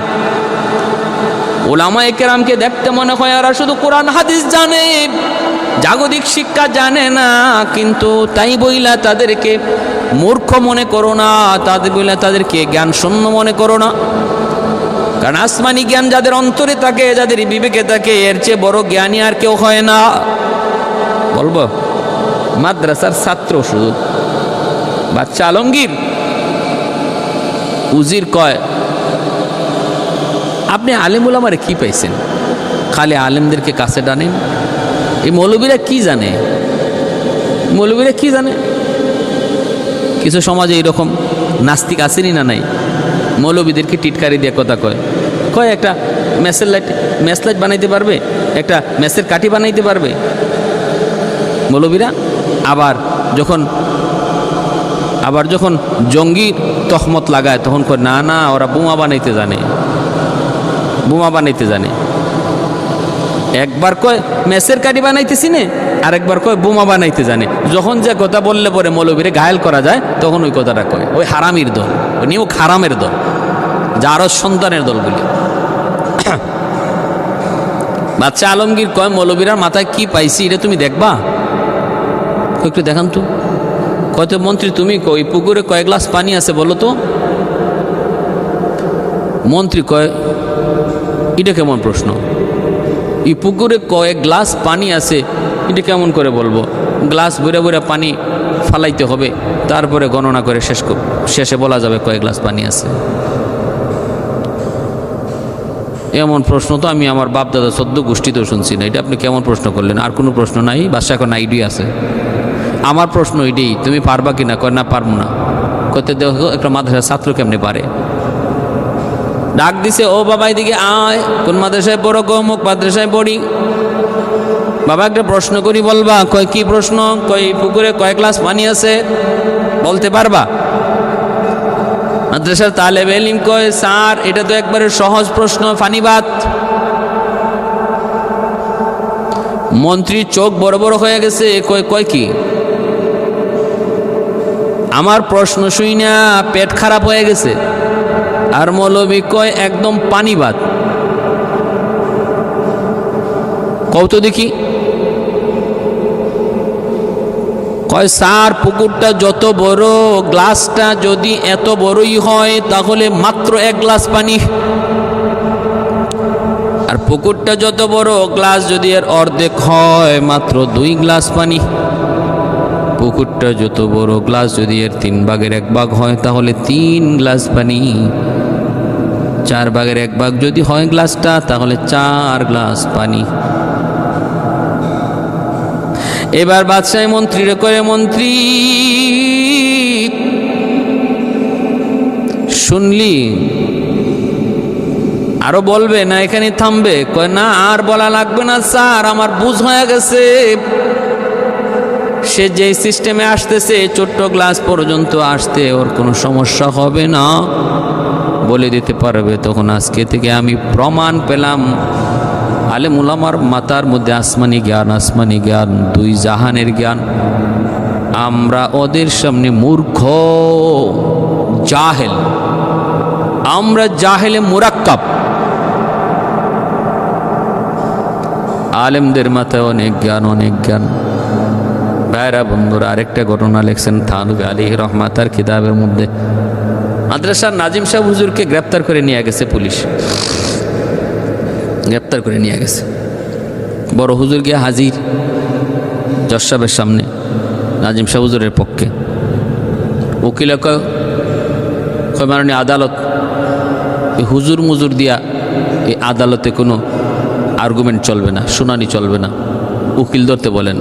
উলামায়ে কেরামকে দেখতে মনে হয় ওরা শুধু কোরআন হাদিস জানে, জাগতিক শিক্ষা জানে না, কিন্তু তাই বইলা তাদেরকে মূর্খ মনে করো না, তাদের বইলা তাদেরকে জ্ঞান শূন্য মনে করো না। কারণ আসমানি জ্ঞান যাদের অন্তরে থাকে, যাদের বিবেকে থাকে, এর চেয়ে বড় জ্ঞানী আর কেউ হয় না। বলবো মাদ্রাসার ছাত্র শুধু বাচ্চা আলমগীর উজির কয়, আপনি আলেমুল আমারে কি পাইছেন? খালি আলেমদেরকে কাছে টানেন। এই মৌলবীরা কি জানে? কিছু সমাজে এইরকম নাস্তিক আসেনি না নাই, মৌলবীদেরকে টিটকারি দিয়ে কথা কয়, কয় একটা ম্যাচ লাইট বানাইতে পারবে, একটা ম্যাচের কাঠি বানাইতে পারবে মৌলবীরা। আবার যখন জঙ্গির তহমত লাগায় তখন কয় না না ওরা বোমা বানাইতে জানে। একবার কয় ম্যাচের কাঠি বানাইতেছি নে, আরেকবার কয় বোমা বানাইতে জানে। যখন যে কথা বললে পরে মৌলবীরে ঘায়েল করা যায় তখন ওই কথাটা কয়। ওই হারামির দল, ওই নিয়েও হারামের দল, যারও সন্তানের দল বলে। বাচ্চা আলমগীর কয় মৌলবীরার মাথায় কি পাইছি এটা তুমি দেখবা, একটু দেখান তো। কত মন্ত্রী তুমি কই পুকুরে কয় গ্লাস পানি আছে বলো তো? মন্ত্রী কয় এটা কেমন প্রশ্ন, এই পুকুরে কয়েক গ্লাস পানি আছে এটা কেমন করে বলবো? গ্লাস ভরে ভরে পানি ফালাইতে হবে, তারপরে গণনা করে শেষে বলা যাবে কয়েক গ্লাস পানি আছে। এমন প্রশ্ন তো আমি আমার বাপ দাদা সদ্য গোষ্ঠীতেও শুনছি না। এটা আপনি কেমন প্রশ্ন করলেন? আর কোনো প্রশ্ন নাই? বাদশা এখন আইডিয়া আছে। আমার প্রশ্ন এটাই, তুমি পারবা কি না? কয় না পারবো না। করতে দেখো একটা মাদ্রাসার ছাত্র কেমনে পারে। ডাক দিছে, ও বাবা এদিকে আয়। কোন মাদ্রাসায় পড়ো? অমুক মাদ্রাসায় পড়ি। বাবা একটা প্রশ্ন করি বলবা? কয় কি প্রশ্ন? কয় পুকুরে কয় গ্লাস পানি আছে বলতে পারবা? মাদ্রাসার তালেব ইলম কয় স্যার এটা তো একবারে সহজ প্রশ্ন, ফানিবাত। মন্ত্রীর চোখ বড় বড় হয়ে গেছে, কয় কি? আমার প্রশ্ন শুই না পেট খারাপ হয়ে গেছে। আর মৌলবী কয় একদম পানিবাত। কও তো দেখি। কয় স্যার পুকুরটা যত বড়, গ্লাসটা যদি এত বড়ই হয় তাহলে মাত্র এক গ্লাস পানি। আর পুকুরটা যত বড়, গ্লাস যদি এর অর্ধেক হয় মাত্র 2 গ্লাস পানি। পুকুরটা যত বড়, গ্লাস যদি এর 3 ভাগের 1 ভাগ হয় তাহলে 3 গ্লাস পানি। 4 ভাগের 1 ভাগ যদি হয় গ্লাসটা তাহলে 4 গ্লাস পানি। এবার বাদশাহ মন্ত্রীরে করে, মন্ত্রী শুনলি আরো বলবে না এখানে থামবে? কয় না আর বলা লাগবে না স্যার, আমার বুঝ হয়ে গেছে। সে যে সিস্টেমে আসতেছে ছোট্ট গ্লাস পর্যন্ত আসতে ওর কোনো সমস্যা হবে না বলে দিতে পারবে। তখন আজকে থেকে আমি প্রমাণ পেলাম আলেম উলামার মাথার মধ্যে আসমানি জ্ঞান, 2 জাহানের জ্ঞান। আমরা ওদের সামনে মূর্খ, জাহেল। আমরা জাহেলে মুরাক্কাব। আলেমদের মাথায় অনেক জ্ঞান। ভাইরা বন্ধুরা, আরেকটা ঘটনা লেখছেন থানভী আলাইহির রহমাত তার কিতাবের মধ্যে। মাদ্রাসার নাজিম সাহেব হুজুরকে গ্রেপ্তার করে নিয়ে গেছে পুলিশ, গ্রেপ্তার করে নিয়ে গেছে। বড় হুজুর গিয়ে হাজির জজ সাহেবের সামনে, নাজিম সাহেব হুজুরের পক্ষে। উকিল কয় মাননীয় আদালত, এই হুজুর মুজুর দিয়া এই আদালতে কোনো আর্গুমেন্ট চলবে না, শুনানি চলবে না, উকিল ধরতে বলেন।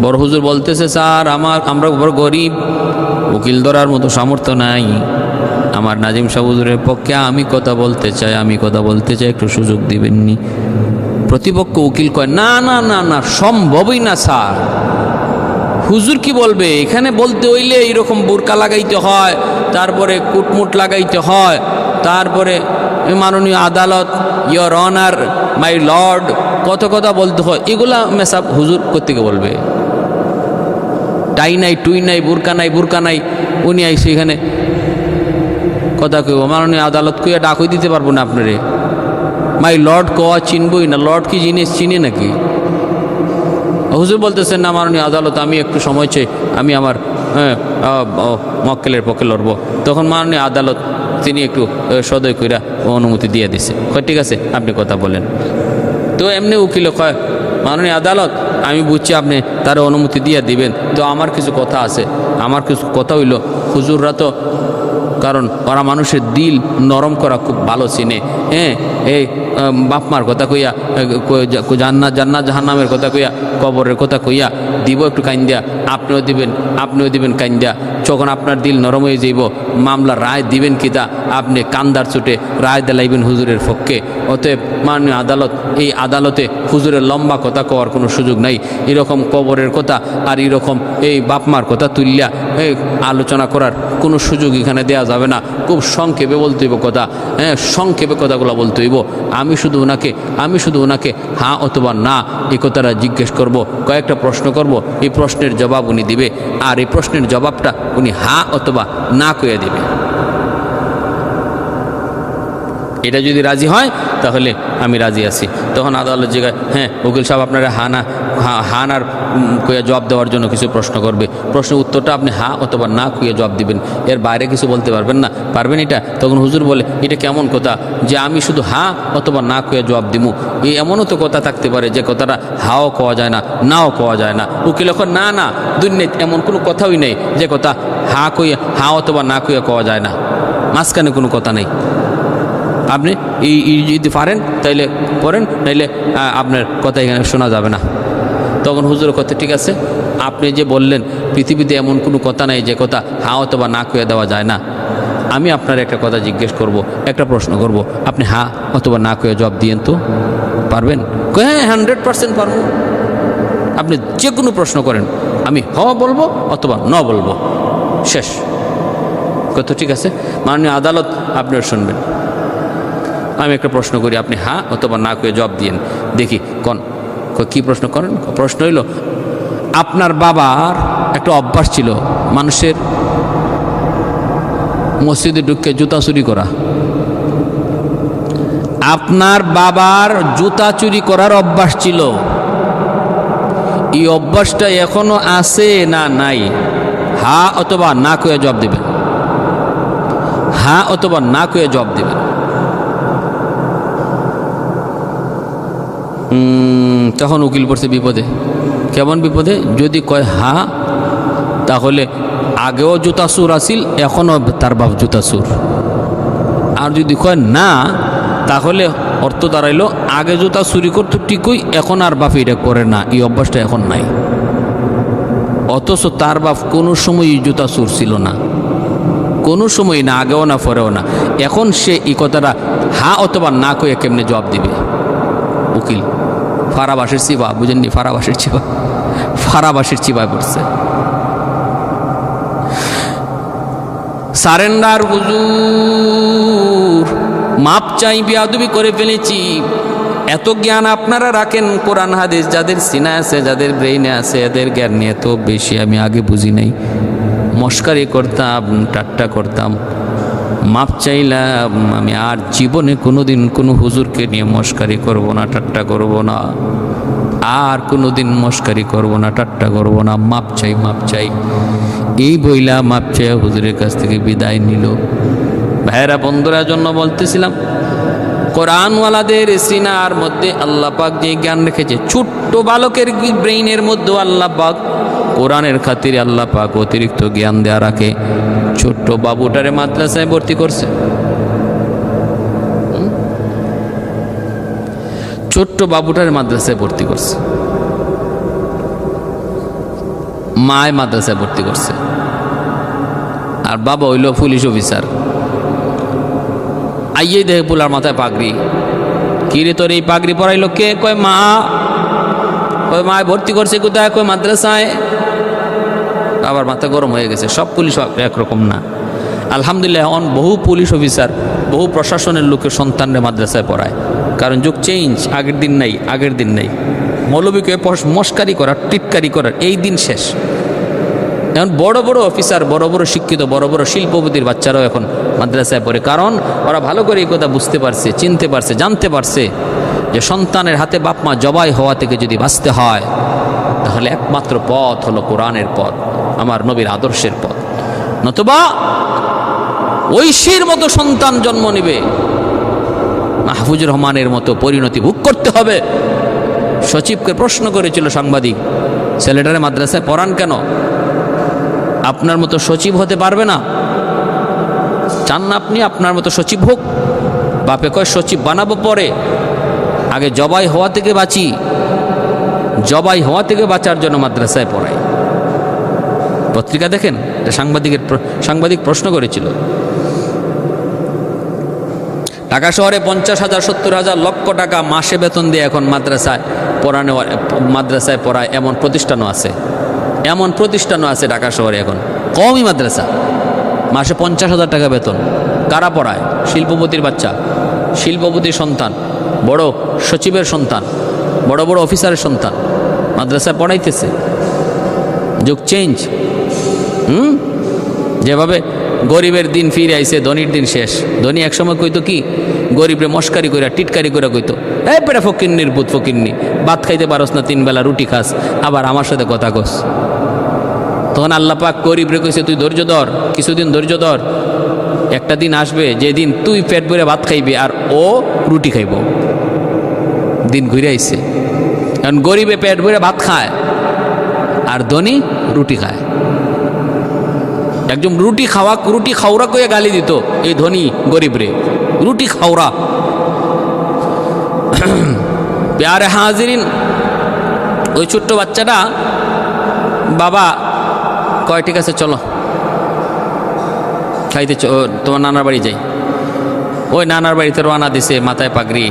বড় হুজুর বলতেছে স্যার আমরা বড় গরিব, উকিল ধরার মতো সামর্থ্য নাই। আমার নাজিম সাহেব হুজুরের পক্ষে আমি কথা বলতে চাই, একটু সুযোগ দিবেননি? প্রতিপক্ষ উকিল কয় না না না না, সম্ভবই না স্যার। হুজুর কি বলবে? এখানে বলতে হইলে এইরকম বোরকা লাগাইতে হয়, তারপরে কুটমুট লাগাইতে হয়, তারপরে মাননীয় আদালত, ইয়োর অনার, মাই লর্ড, কত কথা বলতে হয়। এগুলা মেসাব হুজুর কোত্থেকে বলবে? টাই নাই, টুই নাই, বোরকা নাই, উনি আইসে এখানে কথা কইব। মাননীয় আদালত কইয়া ডাকই দিতে পারবো না আপনারে। মাই লর্ড কওয়া চিনবই না, লর্ড কি জিনিস চিনে নাকি? হুজুর বলতেছেন না মাননীয় আদালত আমি একটু সময় চাই, আমি আমার মক্কেলের পক্ষে লড়বো। তখন মাননীয় আদালত তিনি একটু সদয় কইরা অনুমতি দিয়ে দিছে। ঠিক আছে আপনি কথা বলেন। তো এমনি উকিল কয় মাননীয় আদালত আমি বুঝছি আপনি তার অনুমতি দিয়ে দিবেন, তো আমার কিছু কথা আছে। আমার কিছু কথা হইল হুজুররা তো কারণ ওরা মানুষের দিল নরম করা খুব ভালো চিনে। হ্যাঁ, এই বাপ মার কথা কইয়া, জান্নাত জাহান্নামের কথা কইয়া, কবরের কথা কইয়া দিব একটু কাইন্দিয়া, আপনিও দিবেন কাইন্দিয়া। যখন আপনার দিল নরম হয়ে যাইব, মামলা রায় দিবেন কিতা, আপনি কান্দার চোটে রায় দিলাইবেন হুজুরের পক্ষে। অতএব মাননীয় আদালত, এই আদালতে হুজুরের লম্বা কথা কওয়ার কোনো সুযোগ নাই। এরকম কবরের কথা আর এরকম এই বাপমার কথা তুললিয়া এই আলোচনা করার কোনো সুযোগ এখানে দেওয়া যাবে না। খুব সংক্ষেপে বলতে হইব কথা। হ্যাঁ, সংক্ষেপে কথাগুলো বলতে হইব। আমি শুধু ওনাকে হ্যাঁ অথবা না এই কথাটা জিজ্ঞেস করব, কয়েকটা প্রশ্ন করব, এই প্রশ্নের জবাব উনি দিবে, আর এই প্রশ্নের জবাবটা উনি হ্যাঁ অথবা না কইয়া দিবে। এটা যদি রাজি হয় তাহলে আমি রাজি আছি। তখন আদালত জায়গায়, হ্যাঁ উকিল সাহেব আপনারা হান আর কইয়া জবাব দেওয়ার জন্য কিছু প্রশ্ন করবে, প্রশ্নের উত্তরটা আপনি হ্যাঁ অথবা না কইয়া জবাব দিবেন, এর বাইরে কিছু বলতে পারবেন না। পারবেন এটা? তখন হুজুর বলে, এটা কেমন কথা যে আমি শুধু হ্যাঁ অথবা না কইয়া জবাব দিব? এই এমনও তো কথা থাকতে পারে যে কথাটা হাও কওয়া যায় না, নাও কওয়া যায় না। উকিল এখন না দুনিয়ায় এমন কোনো কথাই নেই যে কথা হ্যাঁ অথবা না কইয়া কওয়া যায় না, মাঝখানে কোনো কথা নেই। আপনি এই যদি পারেন তাইলে করেন, নাইলে আপনার কথা এখানে শোনা যাবে না। তখন হুজুরের কথা, ঠিক আছে, আপনি যে বললেন পৃথিবীতে এমন কোনো কথা নাই যে কথা হ্যাঁ অথবা না কইয়া দেওয়া যায় না। আমি আপনার একটা কথা জিজ্ঞেস করব, একটা প্রশ্ন করব, আপনি হ্যাঁ অথবা না কইয়া জবাব দিয়েন তো, পারবেন? হ্যাঁ 100% পারবো। আপনি যে কোনো প্রশ্ন করেন, আমি হ বলবো অথবা ন বলবো, শেষ। কত ঠিক আছে, মাননীয় আদালত আপনারা শুনবেন। আমি একটা প্রশ্ন করি, আপনি হ্যাঁ অথবা না করে জবাব দিয়েন, দেখি কি প্রশ্ন করেন। প্রশ্ন হইল, আপনার বাবার একটা অভ্যাস ছিল মানুষের মসজিদে ঢুকে জুতা চুরি করা। আপনার বাবার জুতা চুরি করার অভ্যাস ছিল, এই অভ্যাসটা এখনো আছে না নাই? হ্যাঁ অথবা না করে জবাব দিবেন, হ্যাঁ অথবা না করে জবাব দিবেন। তখন উকিল পড়ছে বিপদে। কেমন বিপদে? যদি কয় হ্যাঁ, তাহলে আগেও জুতা চুর আসিল, এখনও তার বাপ জুতা চুর। আর যদি কয় না, তাহলে অর্থ দাঁড়াইলো আগে জুতা চুরি করতো ঠিকই, এখন আর বাপ এটা করে না, এই অভ্যাসটা এখন নাই। অথচ তার বাপ কোনো সময় জুতা চুর ছিল না, কোনো সময় না, আগেও না পরেও না। এখন সে এই কথাটা হ্যাঁ অথবা না কয়ে কেমনে জবাব দিবে? উকিল ফারাবাসের চিবা, বুঝেননি? ফারাবাসের চিবায় পড়ছে। সারেন্ডার হুজুর, মাপ চাই, বেয়াদবি করে ফেলেছি। এত জ্ঞান আপনারা রাখেন কোরআন হাদিস, যাদের সিনায় আছে, যাদের ব্রেইনে আছে, এদের জ্ঞান নিয়ে এত বেশি আমি আগে বুঝি নাই। মস্কারি করতাম, ঠাট্টা করতাম, মাপ চাইলাম। আমি আর জীবনে কোনোদিন কোনো হুজুরকে নিয়ে মস্কারি করব না, ঠাট্টা করব না, আর কোনোদিন মস্কারি করব না, ঠাট্টা করব না। মাপ চাই এই বইলা মাপ চাই হুজুরের কাছ থেকে বিদায় নিল। ভাইয়েরা বন্ধুরা, জন্য বলতেছিলাম, কোরআনওয়ালাদের সিনার মধ্যে আল্লাহ পাক যে জ্ঞান রেখেছে, ছোট্ট বালকের ব্রেইনের মধ্যে আল্লাহ পাক কোরআনের খাতিরে আল্লাহ পাক অতিরিক্ত জ্ঞান দেয়া রাখে। ছোট্ট বাবুটারে মাদ্রাসায় ভর্তি করছে, ছোট্ট বাবুটারে মাদ্রাসায় ভর্তি করছে, মায় মাদ্রাসায় ভর্তি করছে, আর বাবা হইল পুলিশ অফিসার। আইয়ে দেখে পুলার মাথায় পাগড়ি। কি রে তোর এই পাগড়ি পরাইলো কে? কয় মা। কয় মা ভর্তি করছে কোথায়? কয় মাদ্রাসায়। আবার মাথা গরম হয়ে গেছে। সব পুলিশ একরকম না। আলহামদুলিল্লাহ এখন বহু পুলিশ অফিসার, বহু প্রশাসনের লোকের সন্তানরা মাদ্রাসায় পড়ায়, কারণ যুগ চেঞ্জ। আগের দিন নাই মৌলবীকে মস্কারি করার, টিটকারি করার এই দিন শেষ। এখন বড় বড় অফিসার, বড় বড় শিক্ষিত, বড় বড় শিল্পপতির বাচ্চারাও এখন মাদ্রাসায় পড়ে, কারণ ওরা ভালো করে এই কথা বুঝতে পারছে, চিনতে পারছে, জানতে পারছে যে সন্তানের হাতে বাপ মা জবাই হওয়া থেকে যদি বাঁচতে হয়, তাহলে একমাত্র পথ হলো কোরআনের পথ, আমার নবীর আদর্শের পথ। নতুবা ঐশীর মতো সন্তান জন্ম নেবে, মাহফুজুর রহমানের মতো পরিণতি ভোগ করতে হবে। সচিবকে প্রশ্ন করেছিল সাংবাদিক, ছেলেটারে মাদ্রাসায় পড়ান কেন? আপনার মতো সচিব হতে পারবে না। চান না আপনি আপনার মতো সচিব হোক? বাপে কয় সচিব বানাবো পরে, আগে জবাই হওয়া থেকে বাঁচি। জবাই হওয়া থেকে বাঁচার জন্য মাদ্রাসায় পড়াই। পত্রিকা দেখেন, সাংবাদিক প্রশ্ন করেছিল, ঢাকা শহরে 50,000 70,000 লক্ষ টাকা মাসে বেতন দিয়ে এখন মাদ্রাসায় পড়ায় এমন প্রতিষ্ঠানও আছে ঢাকা শহরে। এখন কমই মাদ্রাসা, মাসে 50,000 টাকা বেতন। কারা পড়ায়? শিল্পপতির বাচ্চা, শিল্পপতির সন্তান, বড় সচিবের সন্তান, বড় বড় অফিসারের সন্তান মাদ্রাসায় পড়াইতেছে। যুগ চেঞ্জ। যেভাবে গরিবের দিন ফিরে আইছে, ধনির দিন শেষ। ধনী একসময় কইতো কি, গরিবরে মস্কারি কইরা টিটকারি কইরা কইতো, এই পেরা ফকিন্নির বুত ফকিন্নি, ভাত খাইতে পারস না, 3 বেলা রুটি খাস, আবার আমার সাথে কথা কস। তখন আল্লাহ পাক গরিবরে কইছে, তুই ধৈর্য ধর, কিছুদিন ধৈর্য ধর, একটা দিন আসবে যেদিন তুই পেট ভরে ভাত খাইবি আর ও রুটি খাইব। দিন ঘুরে আইছে। কারণ গরিবে পেট ভরে ভাত খায় আর ধনী রুটি খায়। একজন রুটি খাওরা কইয়া গালি দিত এই ধনী গরিবরে, রুটি খাওরা। প্যারে হাজিরিন, ওই ছোট্ট বাচ্চাটা বাবা কয় ঠিক আছে চলো খাইতে, তোমার নানার বাড়ি যাই। ওই নানার বাড়িতে রওনা দিছে, মাথায় পাগড়ি।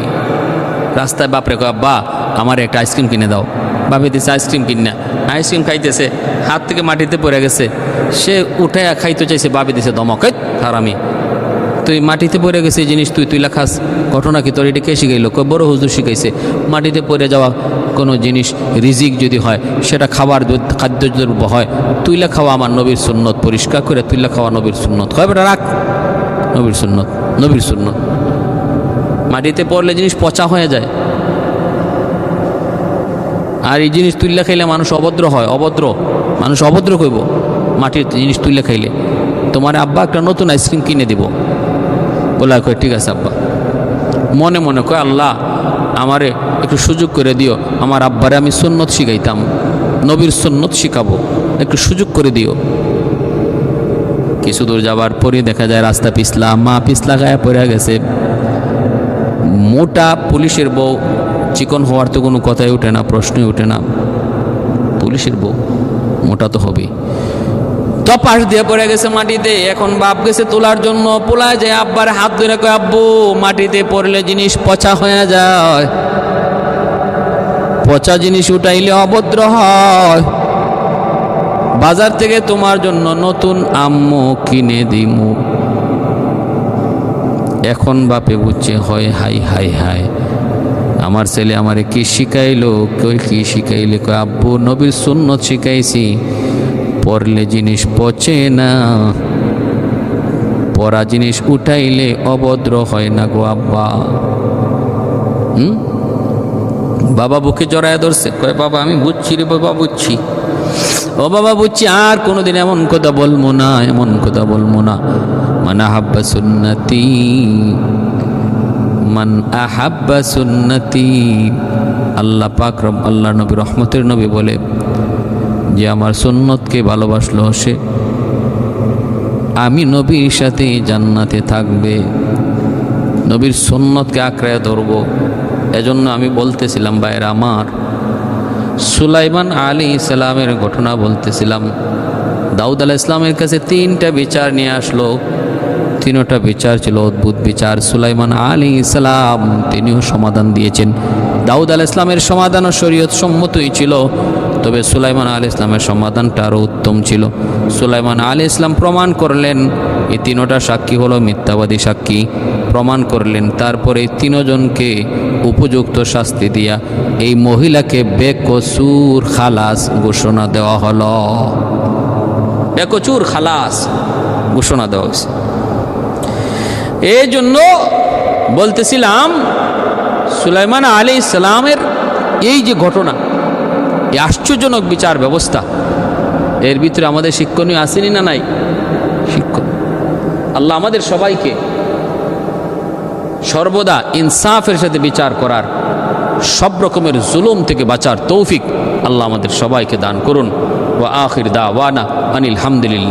রাস্তায় বাপরে কয়, আব্বা আমার একটা আইসক্রিম কিনে দাও। বাপে দিছে আইসক্রিম কিনে, আইসক্রিম খাইতেছে, হাত থেকে মাটিতে পড়ে গেছে। সে উঠে খাইতে চাইছে, বাপে দিছে ধমক, হারামি তুই মাটিতে পড়ে গেছে এই জিনিস তুই লেখাস, ঘটনা কি তোর? এটা কে শিখাইলো? বড় হুজুর শিখাইছে। মাটিতে পড়ে যাওয়া কোনো জিনিস রিজিক যদি হয়, সেটা খাদ্যদ্রব্য হয়, তুইলা খাওয়া আমার নবীর সুন্নত, পরিষ্কার করে তুইলা খাওয়া নবীর সুন্নত। হয় বেটা রাখ, নবীর সুন্নত। মাটিতে পড়লে জিনিস পচা হয়ে যায়, আর এই জিনিস তুইলা খাইলে মানুষ অভদ্র হয়। মানুষ অভদ্র কইব মাটির জিনিস তুইলা খাইলে। তোমার আব্বা একটা নতুন আইসক্রিম কিনে দিব। বলা কয় ঠিক আছে আব্বা। মনে মনে কয়, আল্লাহ আমারে একটু সুযোগ করে দিও, আমার আব্বারে আমি সুন্নত শিখাইতাম, নবীর সুন্নত শিখাবো, একটু সুযোগ করে দিও। কিছু দূর যাবার পরে দেখা যায় রাস্তা পিছলা গায়ে পড়ে গেছে। মোটা পুলিশের বউ, চিকন হওয়ার তো কোনো কথাই ওঠে না, প্রশ্নই ওঠে না। পুলিশের বউ মোটা তো হবেই। পাশ দিয়ে পড়ে গেছে মাটিতে। এখন বাপ গেছে তোলার জন্য, পোলায় যায়, আব্বার হাত ধরে কয়, আব্বু মাটিতে পড়লে জিনিস পচা হয়ে যায়, পচা জিনিস উঠাইলে অভদ্র হয়, বাজার থেকে তোমার জন্য নতুন আম্মু কিনে দিমু। এখন বাপে বুঝছে, হয় হাই হাই হাই, আমার ছেলে আমারে কি শিখাইলো? কই কি শিখাইলে? কয় আব্বু নবীর সুন্নত শিখাইছি, পড়লে জিনিস পচে না, পড়া জিনিস উঠাইলে অভদ্র হয় না গো আব্বা। বাবা বুকে জড়ায় ধরছে, কয় বাবা আমি বুঝছি রে বাবা, বুঝছি, ও বাবা বুঝছি, আর কোনোদিন এমন কথা বলবো না। মান আহাব্বা সুন্নতি, আল্লাহ পাক আল্লাহ নবী রহমতের নবী বলে, যে আমার সুন্নতকে ভালোবাসলো সে আমি নবীর সাথে জান্নাতে থাকবে। নবীর সুন্নতকে আঁকড়ে ধরবো। এজন্য আমি বলতেছিলাম ভাইরা আমার, সুলাইমান আলাইহিস সালামের ঘটনা বলতেছিলাম। দাউদ আলাইহিস সালামের কাছে 3টা বিচার নিয়ে আসলো। 3টা বিচার ছিল অদ্ভুত বিচার। সুলাইমান আলাইহিস সালাম তিনিও সমাধান দিয়েছেন। দাউদ আলাইহিস সালামের সমাধানও শরীয়ত সম্মতই ছিল, তবে সুলাইমান আলাইহিস সালামের সমাধানটা আরও উত্তম ছিল। সুলাইমান আলাইহিস সালাম প্রমাণ করলেন, এই 3টা সাক্ষী হলো মিথ্যাবাদী সাক্ষী, প্রমাণ করলেন। তারপরে 3 জনকে উপযুক্ত শাস্তি দিয়া এই মহিলাকে বেকসুর খালাস ঘোষণা দেওয়া হলো। বেকসুর খালাস ঘোষণা দেওয়া হয়েছে। এই জন্য বলতেছিলাম, সুলাইমান আলাইহিস সালামের এই যে ঘটনা, এই আশ্চর্যজনক বিচার ব্যবস্থা, এর ভিতরে আমাদের শিক্ষণীয় আসেনি না নাই? শিক্ষণ। আল্লাহ আমাদের সবাইকে সর্বদা ইনসাফের সাথে বিচার করার, সব রকমের জুলুম থেকে বাঁচার তৌফিক আল্লাহ আমাদের সবাইকে দান করুন। ওয়া আখির দাওয়ানা আনিল হামদুলিল্লাহ।